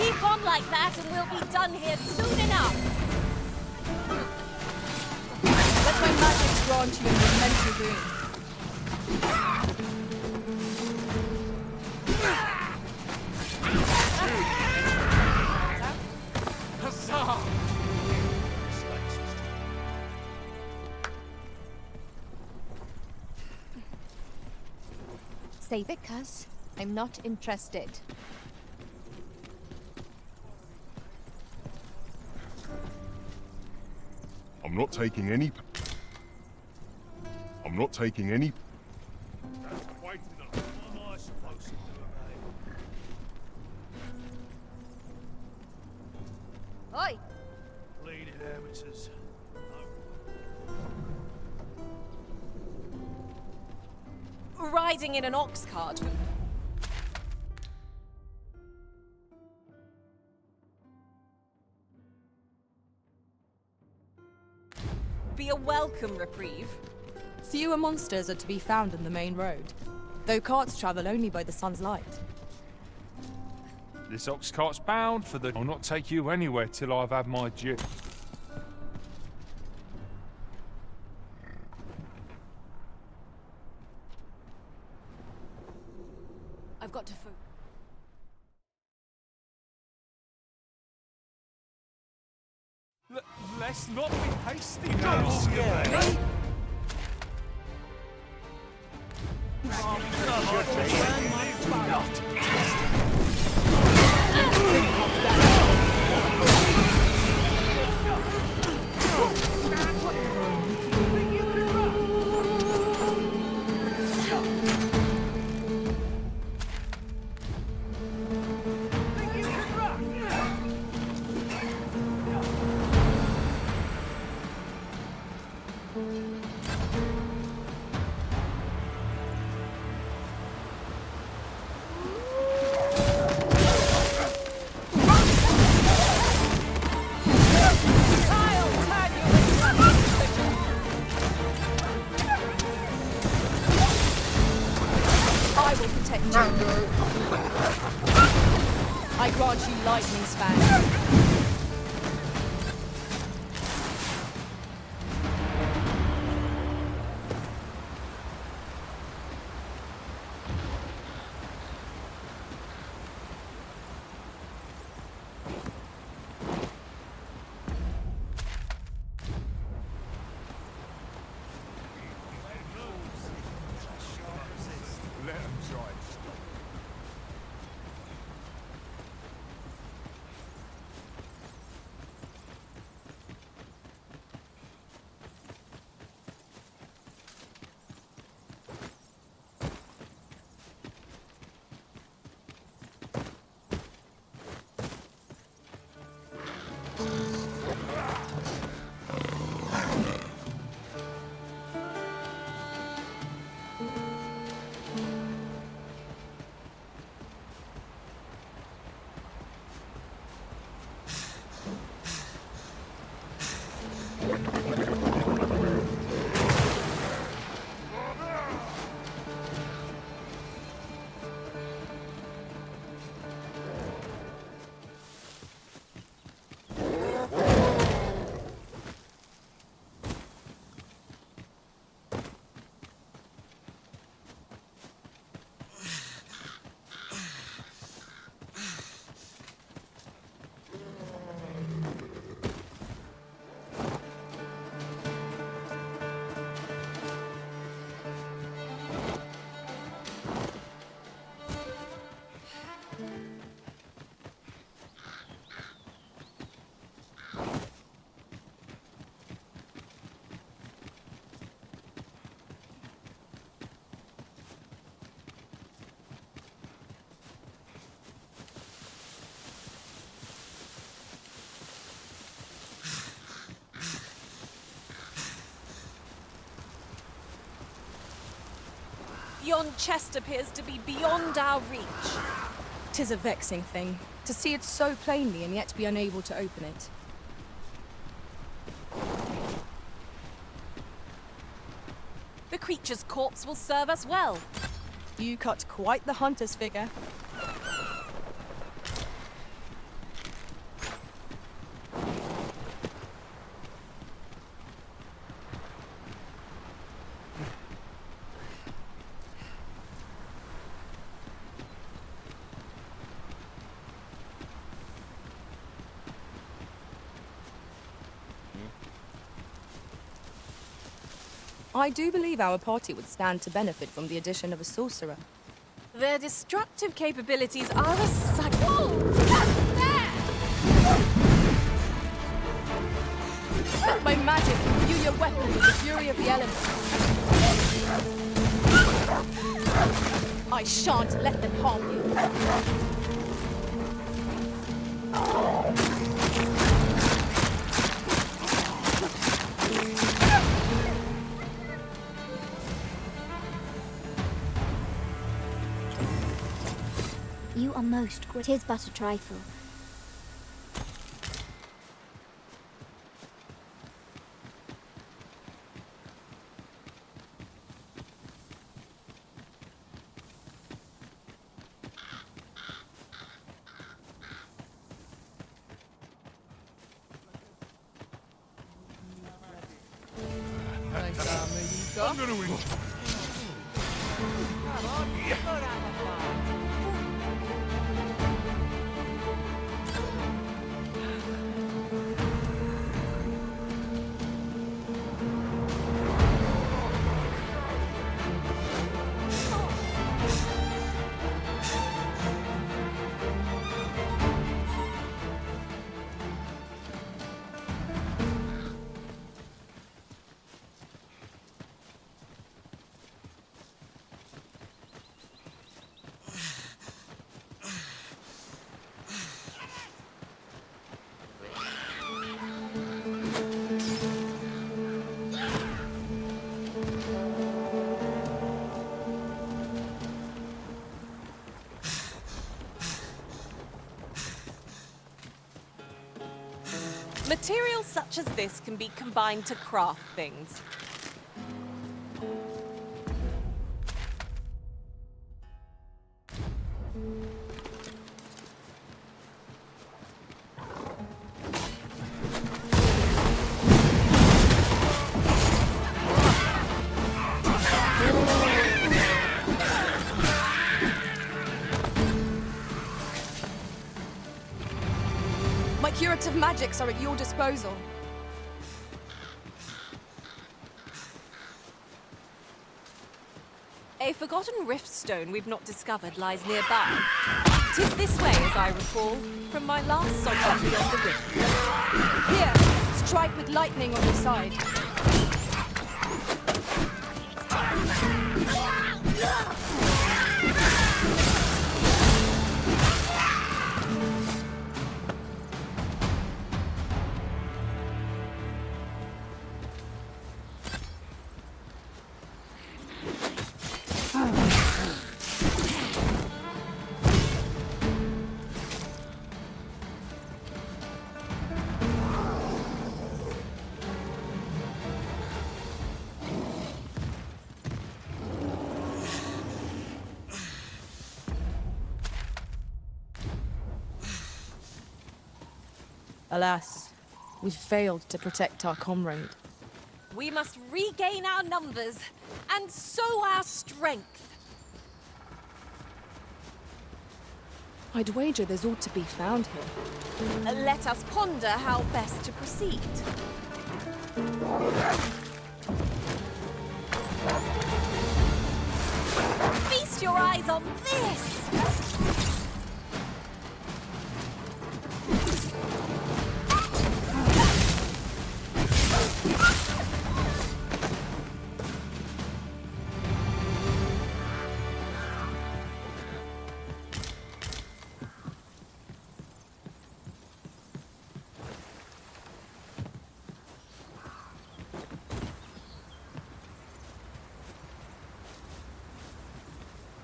Keep on like that and we'll be done here soon enough! Let my magic grant you your mental boon. Huzzah! Save it, cuz. I'm not interested. I'm not taking any... I'm not taking any... Quite enough. What am I supposed to do, Oi! Bleeding amateurs. Riding in an ox cart. Be a welcome reprieve. Fewer monsters are to be found in the main road, though carts travel only by the sun's light. This ox cart's bound for the... I'll not take you anywhere till I've had my due. I've got to food. Let's not be hasty now. I will protect you. I grant you lightning span. Let him try and stop. Yon chest appears to be beyond our reach. 'Tis a vexing thing, to see it so plainly and yet be unable to open it. The creature's corpse will serve us well. You cut quite the hunter's figure. I do believe our party would stand to benefit from the addition of a sorcerer. Their destructive capabilities are a sight. Whoa! Let my magic imbue your weapon with the fury of the elements. I shan't let them harm you. You are most good. 'Tis but a trifle. I'm gonna win. Materials such as this can be combined to craft things. My curative magics are at your disposal. A forgotten rift stone we've not discovered lies nearby. 'Tis this way, as I recall, from my last sojourn beyond the rift. Here, strike with lightning on the side. Alas, we failed to protect our comrade. We must regain our numbers, and so our strength. I'd wager there's aught to be found here. Let us ponder how best to proceed. Feast your eyes on this!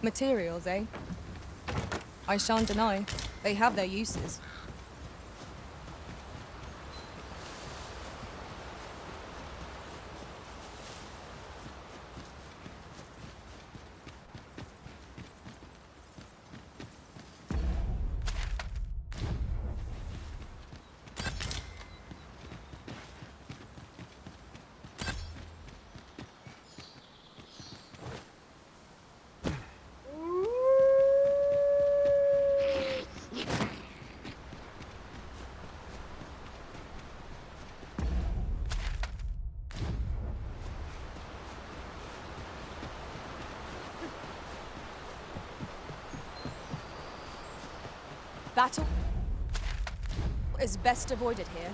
Materials, eh? I shan't deny. They have their uses. Battle is best avoided here.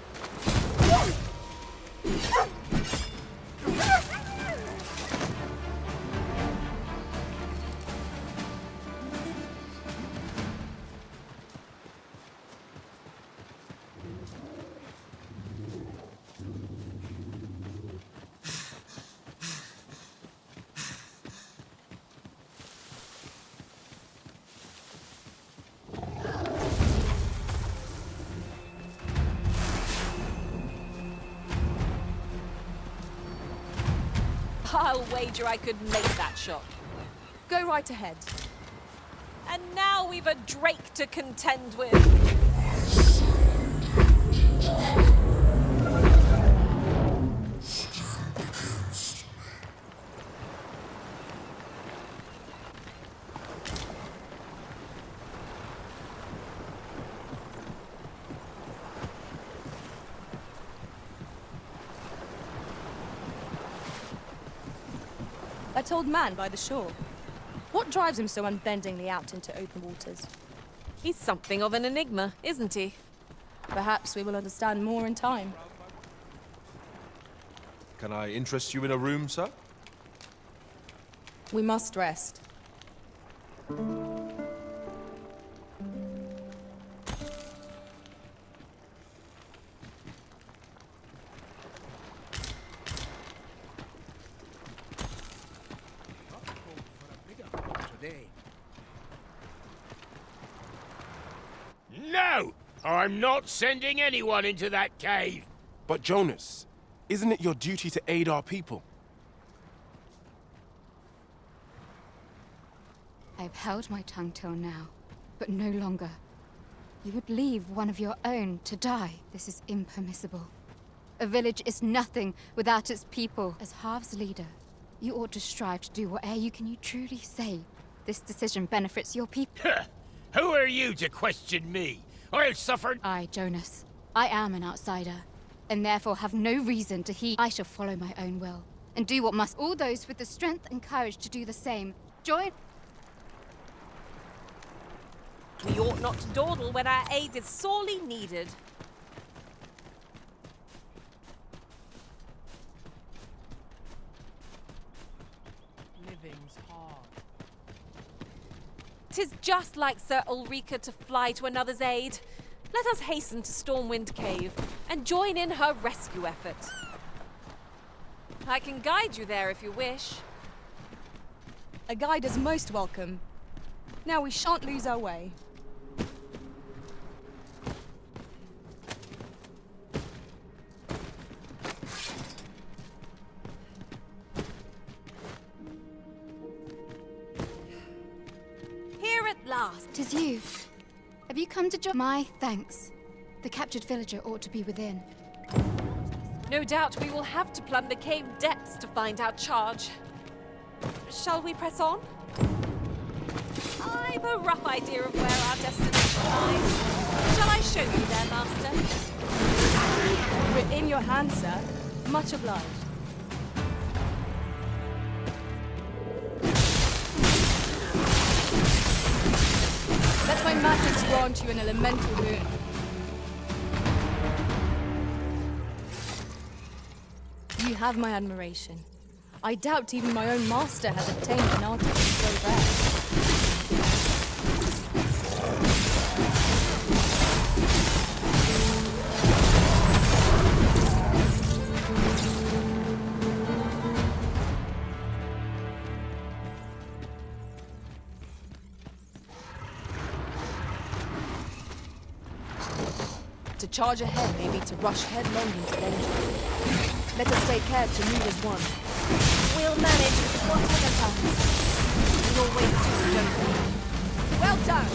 I'll wager I could make that shot. Go right ahead. And now we've a Drake to contend with. That old man by the shore. What drives him so unbendingly out into open waters? He's something of an enigma, isn't he? Perhaps we will understand more in time. Can I interest you in a room, sir? We must rest. No! I'm not sending anyone into that cave! But Jonas, isn't it your duty to aid our people? I've held my tongue till now, but no longer. You would leave one of your own to die. This is impermissible. A village is nothing without its people. As Half's leader, you ought to strive to do whatever can you truly say. This decision benefits your people. Who are you to question me? I'll suffer— Jonas. I am an outsider, and therefore have no reason to heed. I shall follow my own will, and do what must. All those with the strength and courage to do the same, join— We ought not to dawdle when our aid is sorely needed. Living's hard. 'Tis just like Sir Ulrika to fly to another's aid. Let us hasten to Stormwind Cave and join in her rescue effort. I can guide you there if you wish. A guide is most welcome. Now we shan't lose our way. Here at last. 'Tis you. Have you come to join? My thanks. The captured villager ought to be within. No doubt we will have to plumb the cave depths to find our charge. Shall we press on? I've a rough idea of where our destination lies. Shall I show you there, Master? We're in your hands, sir. Much obliged. Let my magics grant you an elemental boon. You have my admiration. I doubt even my own master has obtained an artifact so rare. charge ahead may be to rush headlong into danger. Let us take care to move as one. We'll manage whatever comes. We always do, don't we? Well done!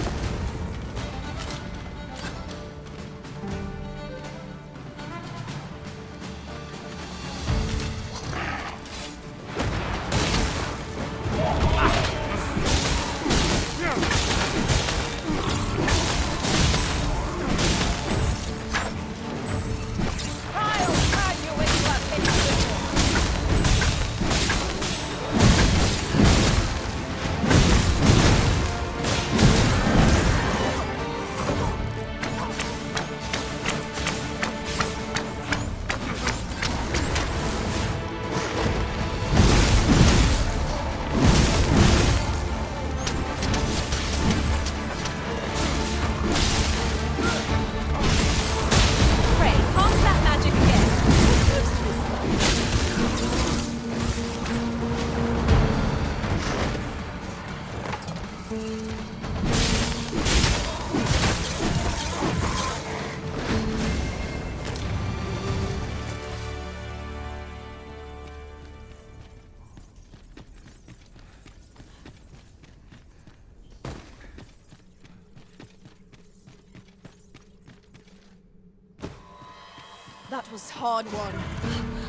That was hard won.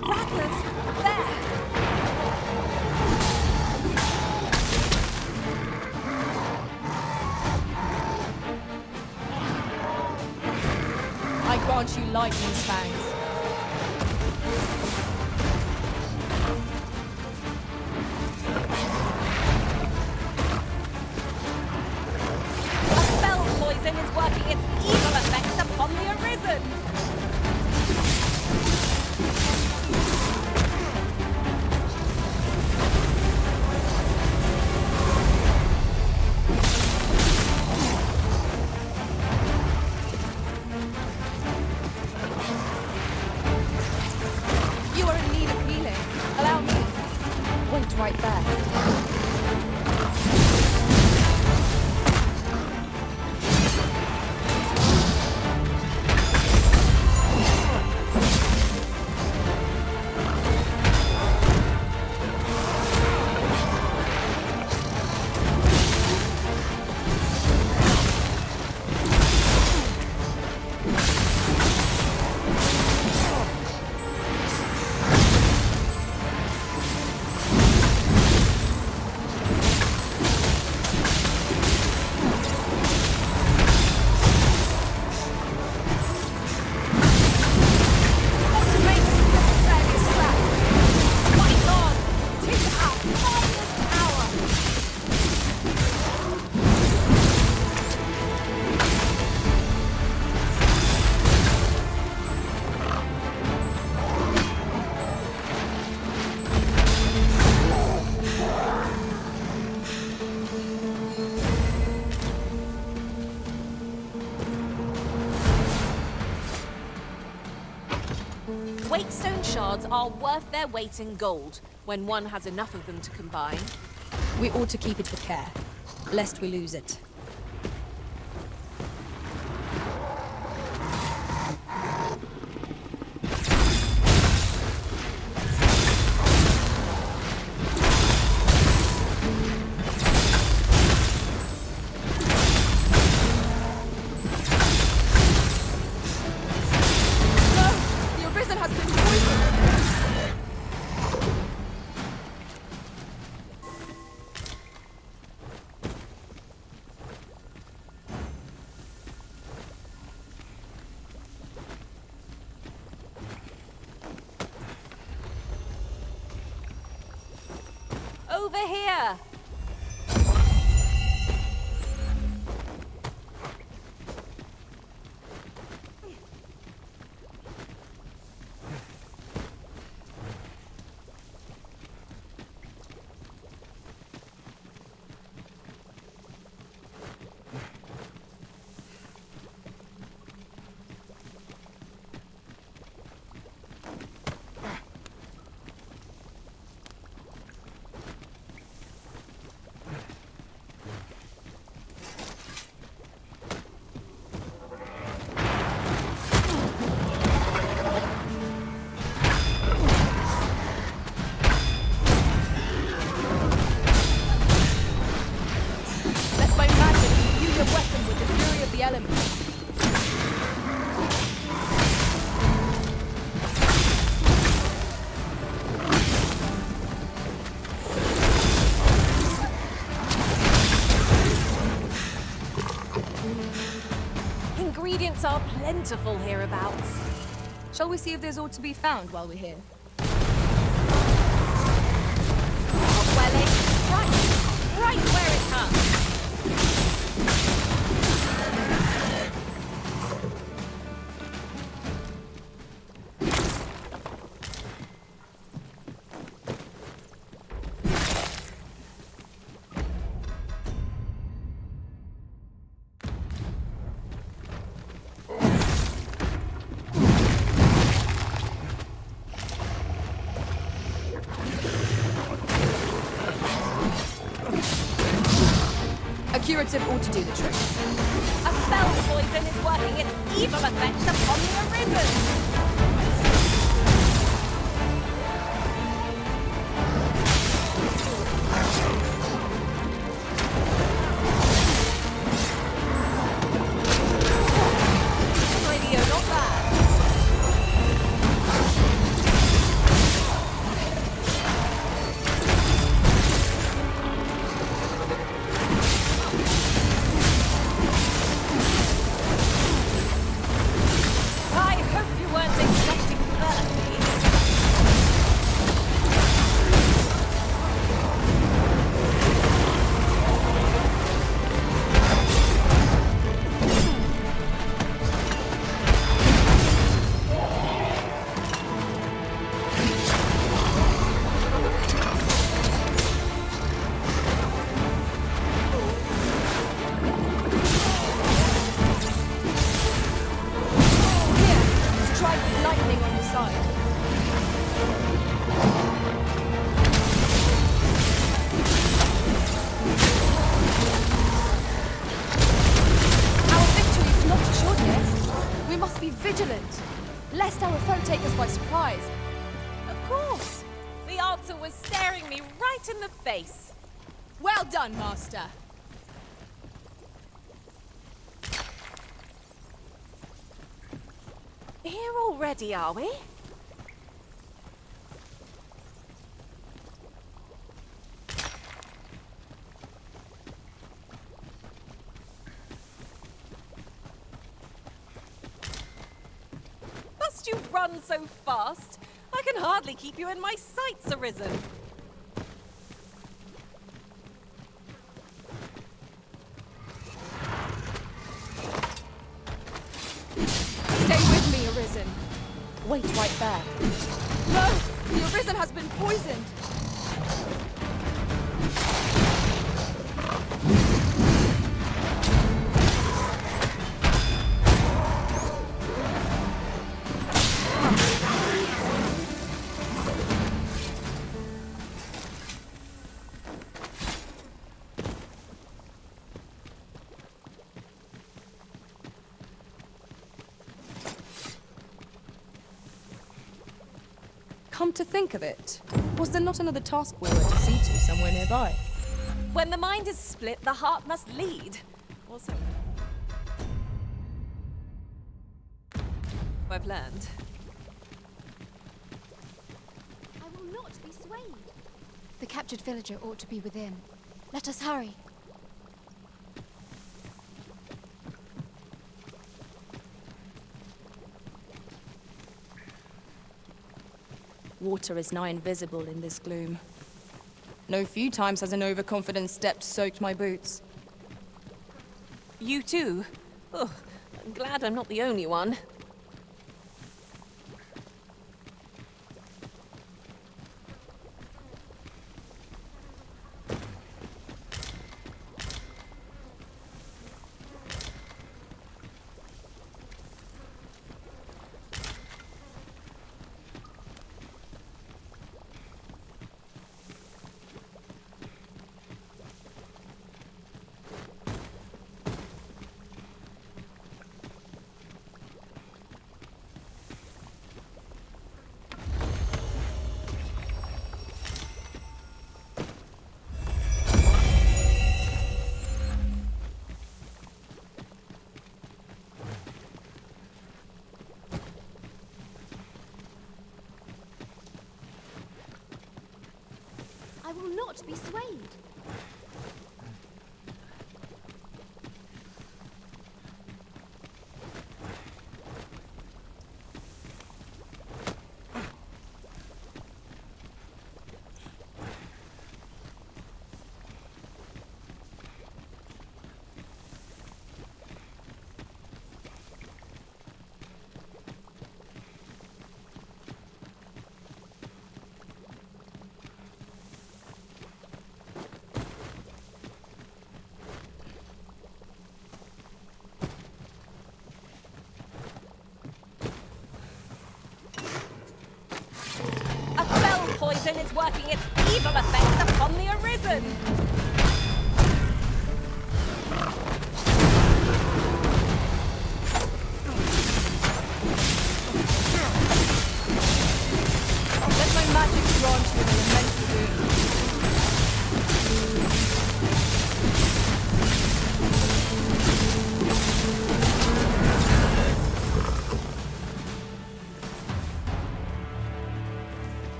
Rattlers! There! I grant you lightning's fangs. A spell poison is working its evil effects upon the Arisen! You are in need of healing. Allow me. Wait right there. Wakestone shards are worth their weight in gold when one has enough of them to combine. We ought to keep it with care, lest we lose it. Over here! Ingredients are plentiful hereabouts. Shall we see if there's aught to be found while we're here? Well, it's right where it comes. A curative ought to do the trick. A spell poison is working its evil effects upon the Arisen. Radio, not bad. I hope you weren't expecting mercy. Let's try with lightning on the side. Our victory is not assured yet. We must be vigilant, lest our foe take us by surprise. Of course. The answer was staring me right in the face. Well done, Master. Here already, are we? Must you run so fast? I can hardly keep you in my sights, Arisen. Stay with me, Arisen. Wait right there. No! The Arisen has been poisoned! Come to think of it, was there not another task we were to see to somewhere nearby? When the mind is split, the heart must lead. Also, I've learned. I will not be swayed. The captured villager ought to be within. Let us hurry. Water is nigh invisible in this gloom. No few times has an overconfident step soaked my boots. You too? Oh, I'm glad I'm not the only one. I will not be swayed. wreaking its evil effects upon the Arisen. Let my magic grant you an immense boon.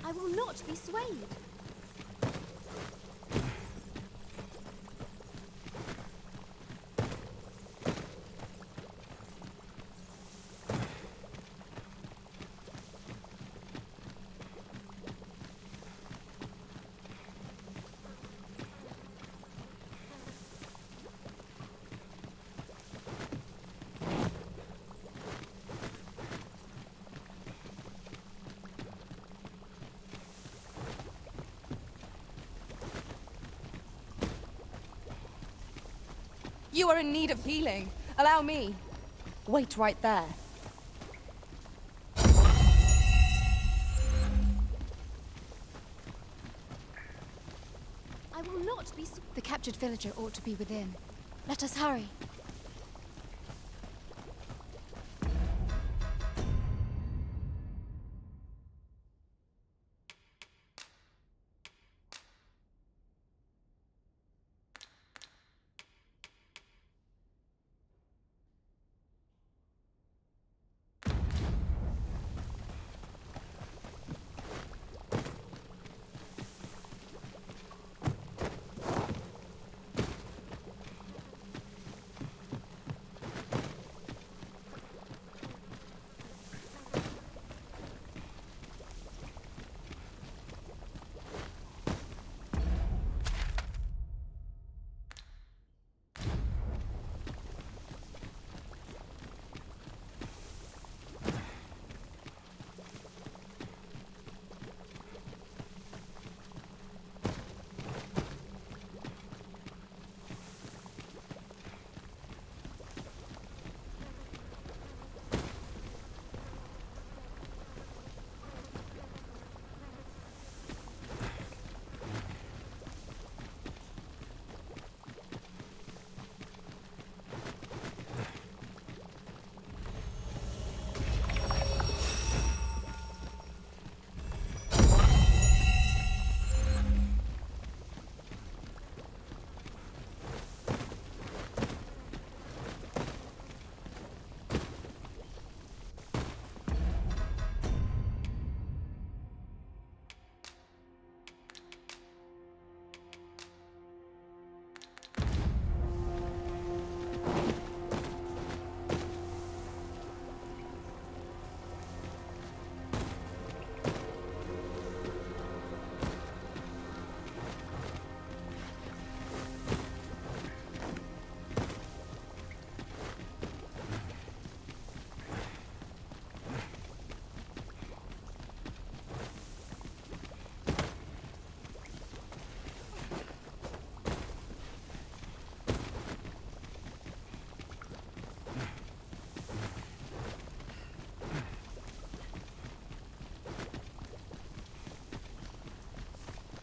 I will not be swayed. You are in need of healing. Allow me. Wait right there. I will not be The captured villager ought to be within. Let us hurry.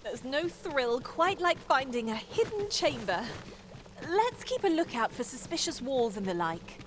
There's no thrill quite like finding a hidden chamber. Let's keep a lookout for suspicious walls and the like.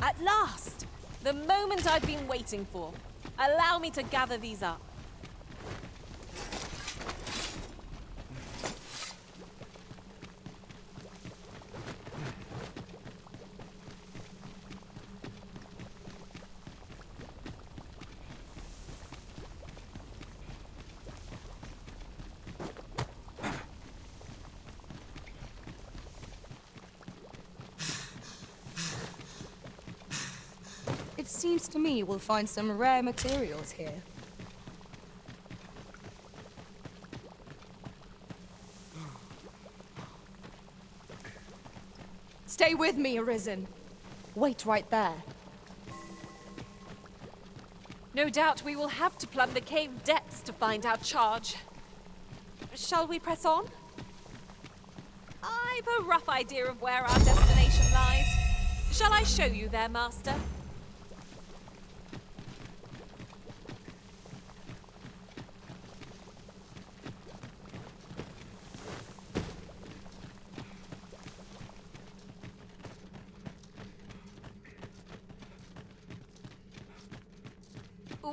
At last! The moment I've been waiting for. Allow me to gather these up. Seems to me we'll find some rare materials here. Stay with me, Arisen. Wait right there. No doubt we will have to plumb the cave depths to find our charge. Shall we press on? I've a rough idea of where our destination lies. Shall I show you there, Master?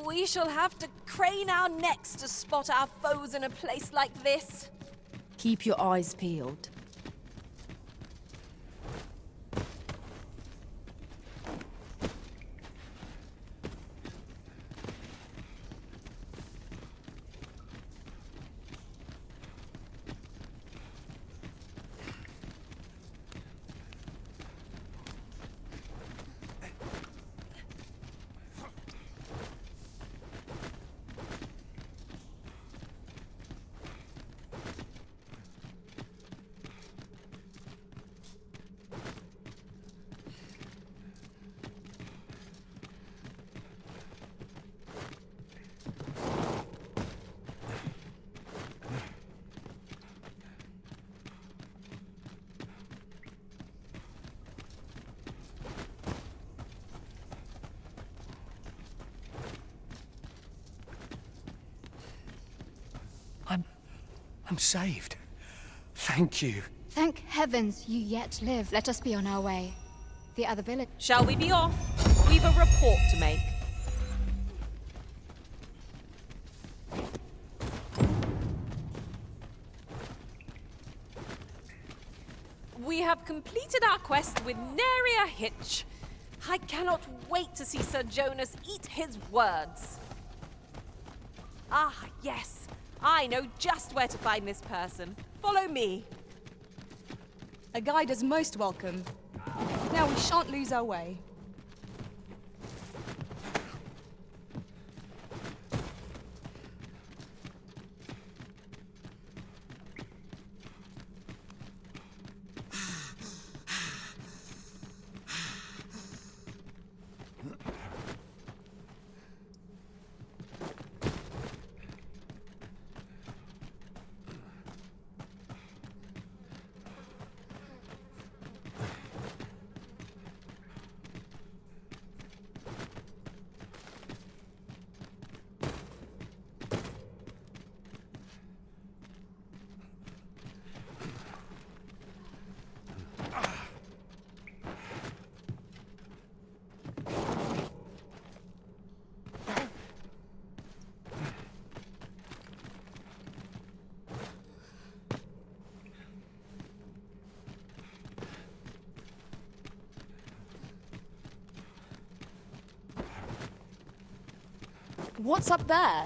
We shall have to crane our necks to spot our foes in a place like this. Keep your eyes peeled. I'm saved. Thank you. Thank heavens you yet live. Let us be on our way. The other village... Shall we be off? We've a report to make. We have completed our quest with nary a hitch. I cannot wait to see Sir Jonas eat his words. Ah, yes. I know just where to find this person. Follow me. A guide is most welcome. Now we shan't lose our way. What's up there?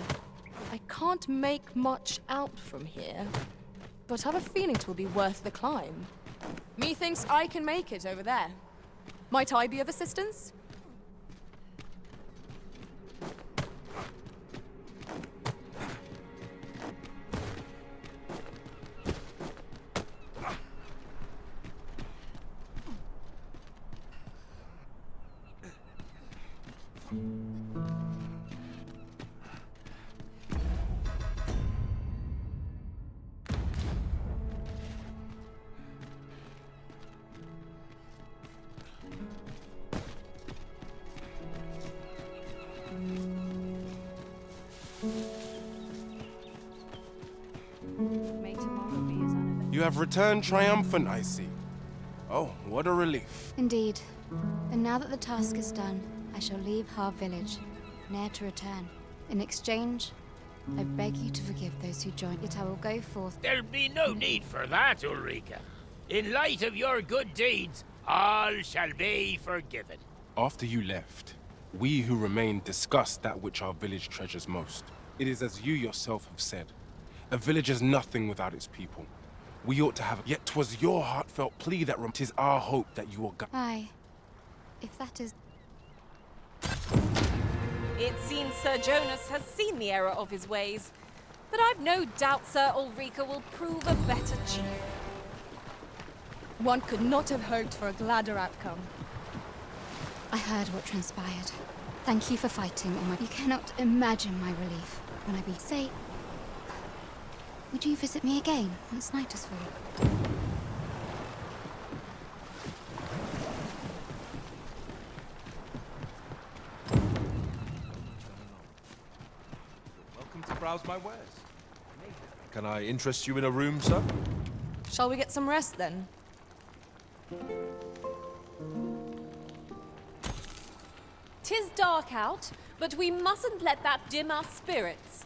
I can't make much out from here, but I've a feeling it will be worth the climb. Methinks I can make it over there. Might I be of assistance? You have returned triumphant, I see. Oh, what a relief. Indeed. And now that the task is done, I shall leave Har village, ne'er to return. In exchange, I beg you to forgive those who joined, yet I will go forth. There'll be no need for that, Ulrika. In light of your good deeds, all shall be forgiven. After you left, we who remain discussed that which our village treasures most. It is as you yourself have said. A village is nothing without its people. We ought to have... Yet 'twas your heartfelt plea that... 'Tis our hope that you will... Aye. If that is... It seems Sir Jonas has seen the error of his ways, but I've no doubt Sir Ulrika will prove a better chief. One could not have hoped for a gladder outcome. I heard what transpired. Thank you for fighting on my... You cannot imagine my relief when I be... Say, would you visit me again once night is through? Welcome to browse my wares. Can I interest you in a room, sir? Shall we get some rest then? "'Tis dark out, but we mustn't let that dim our spirits."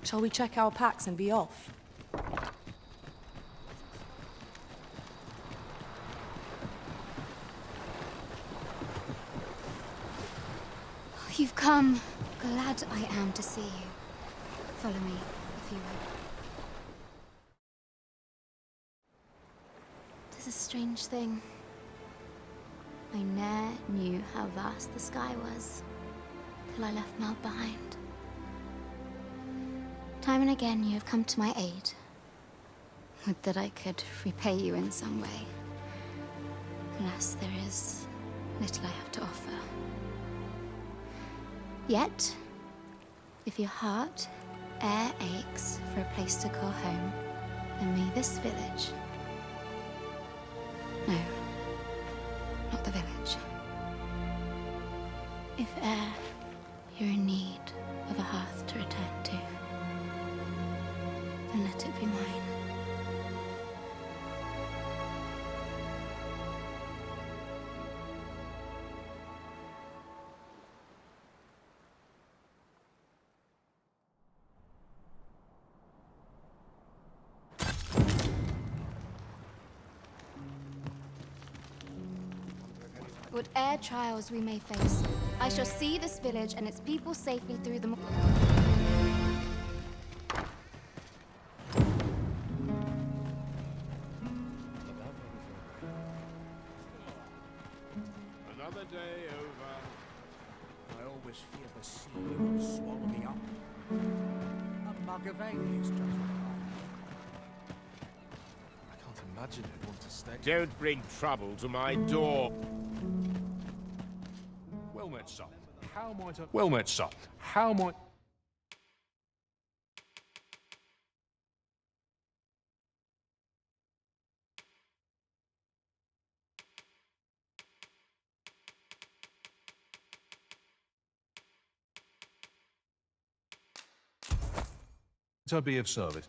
Shall we check our packs and be off? You've come. Glad I am to see you. Follow me, if you would. 'Tis a strange thing. I ne'er knew how vast the sky was, till I left Mel behind. Time and again you have come to my aid. Would that I could repay you in some way. Alas, there is little I have to offer. Yet, if your heart e'er aches for a place to call home, then may this village... No, not the village. If e'er you're in need of a hearth to return to, then let it be mine. Whate'er trials we may face, I shall see this village and its people safely through them. Another day over. I always fear the sea will swallow me up. A mug of ale is just I can't imagine you'd want to stay. Don't bring trouble to my door. Well met, son. How might I... Well met, son. How might... To be of service.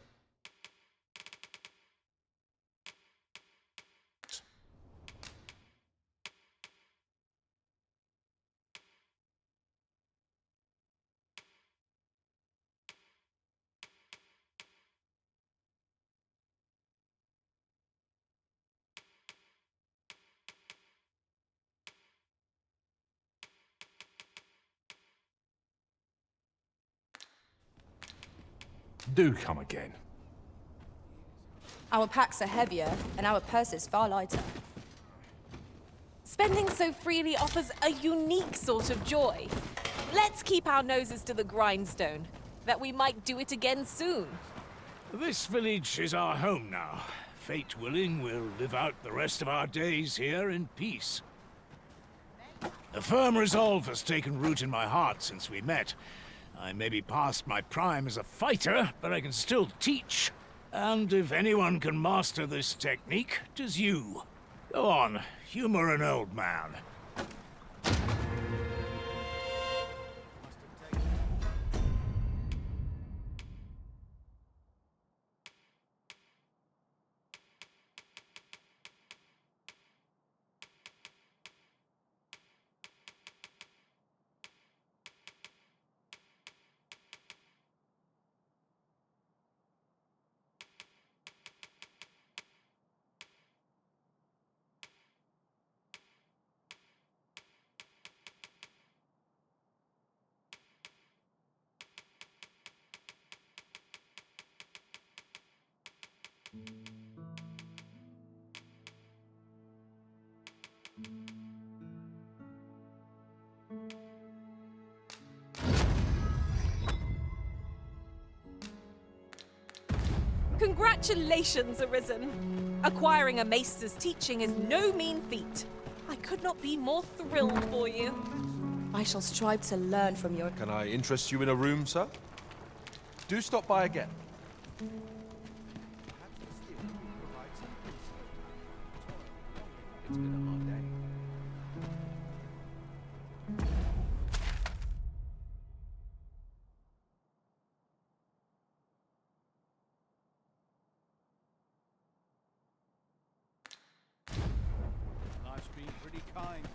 Do come again. Our packs are heavier, and our purses far lighter. Spending so freely offers a unique sort of joy. Let's keep our noses to the grindstone, that we might do it again soon. This village is our home now. Fate willing, we'll live out the rest of our days here in peace. A firm resolve has taken root in my heart since we met. I may be past my prime as a fighter, but I can still teach. And if anyone can master this technique, 'tis you. Go on, humor an old man. Congratulations, Arisen. Acquiring a maester's teaching is no mean feat. I could not be more thrilled for you. I shall strive to learn from your... Can I interest you in a room, sir? Do stop by again. It's been a hard day. Life's been pretty kind.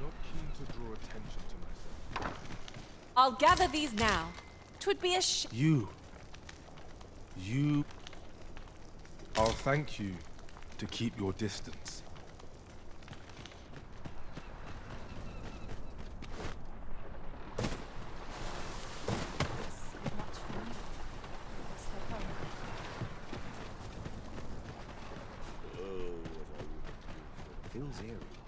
Not keen to draw attention to myself. I'll gather these now. 'Twould be a You. I'll thank you to keep your distance. Feels eerie.